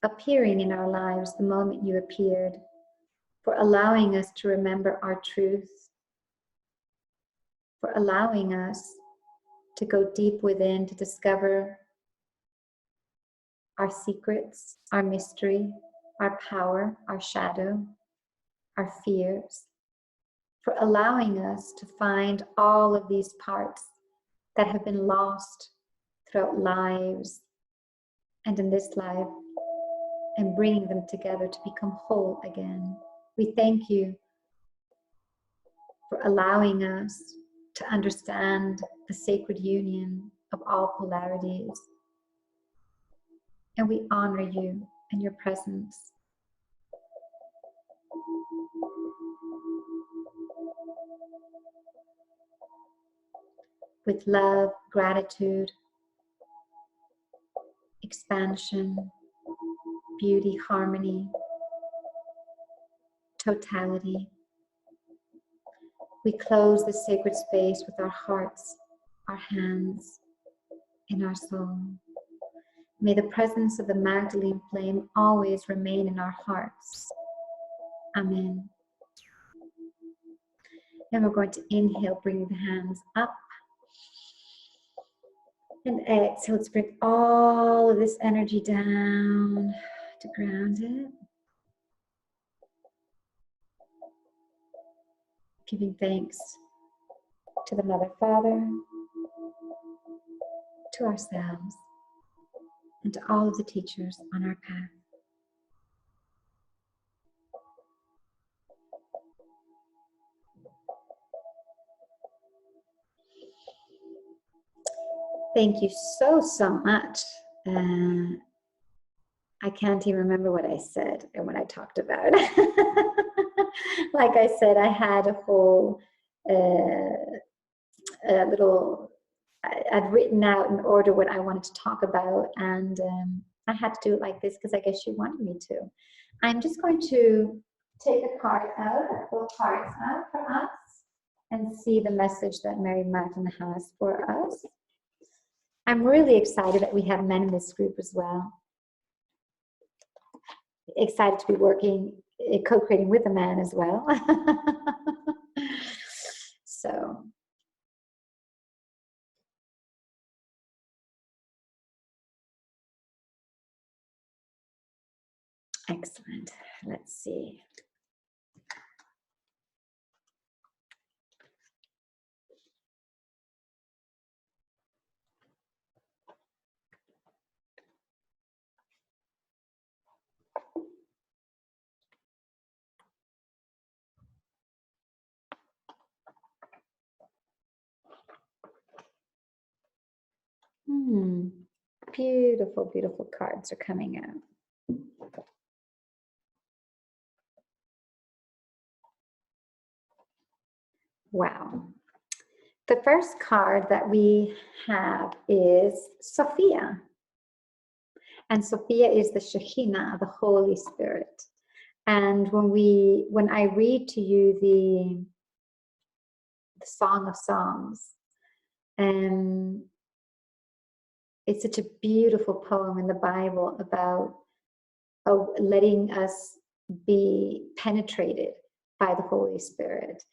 appearing in our lives the moment you appeared, for allowing us to remember our truth, for allowing us to go deep within to discover our secrets, our mystery, our power, our shadow, our fears, for allowing us to find all of these parts that have been lost throughout lives and in this life, and bringing them together to become whole again. We thank you for allowing us to understand the sacred union of all polarities. And we honor you and your presence. With love, gratitude, expansion, beauty, harmony, totality. We close this sacred space with our hearts, our hands, and our soul. May the presence of the Magdalene flame always remain in our hearts. Amen. And we're going to inhale, bring the hands up. And exhale, let's bring all of this energy down to ground it. Giving thanks to the Mother, Father, to ourselves, and to all of the teachers on our path. Thank you so much. I can't even remember what I said and what I talked about. Like I said, I had a whole little, I'd written out in order what I wanted to talk about, and I had to do it like this because I guess you wanted me to. I'm just going to take a card out, pull cards out for us, and see the message that Mary Magdalene has for us. I'm really excited that we have men in this group as well. Excited to be working, co-creating with a man as well. So. Excellent. Let's see. Beautiful, beautiful cards are coming out. Wow. The first card that we have is Sophia. And Sophia is the Shekhinah, the Holy Spirit. And when I read to you the Song of Songs, it's such a beautiful poem in the Bible about letting us be penetrated by the Holy Spirit.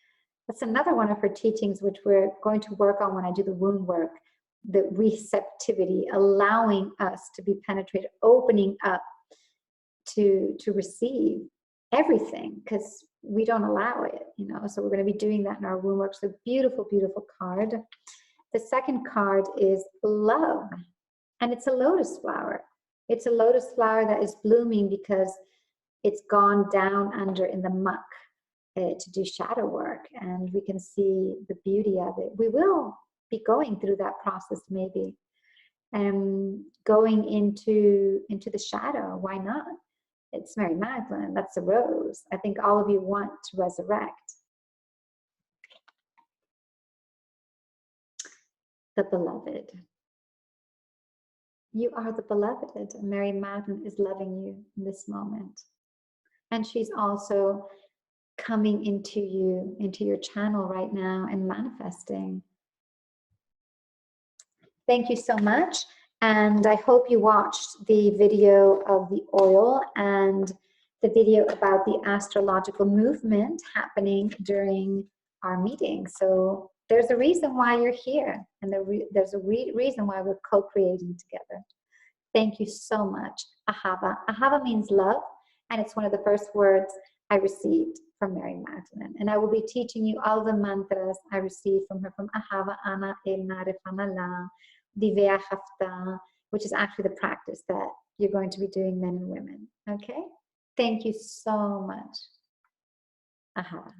That's another one of her teachings, which we're going to work on when I do the wound work, the receptivity, allowing us to be penetrated, opening up to receive everything, because we don't allow it, so we're going to be doing that in our wound work. So beautiful, beautiful card. The second card is love, and it's a lotus flower. It's a lotus flower that is blooming because it's gone down under in the muck to do shadow work, and we can see the beauty of it. We will be going through that process, maybe, going into the shadow. Why not? It's Mary Magdalene. That's a rose. I think all of you want to resurrect. The beloved. You are the beloved. Mary Magdalene is loving you in this moment. And she's also coming into you, into your channel right now and manifesting. Thank you so much. And I hope you watched the video of the oil and the video about the astrological movement happening during our meeting. So there's a reason why you're here, and there's a reason why we're co-creating together. Thank you so much. Ahava. Ahava means love, and it's one of the first words I received from Mary Magdalene. And I will be teaching you all the mantras I received from her, from Ahava, Ana, Elna, Refanala, Divya Hafta, which is actually the practice that you're going to be doing, men and women. Okay? Thank you so much. Ahava.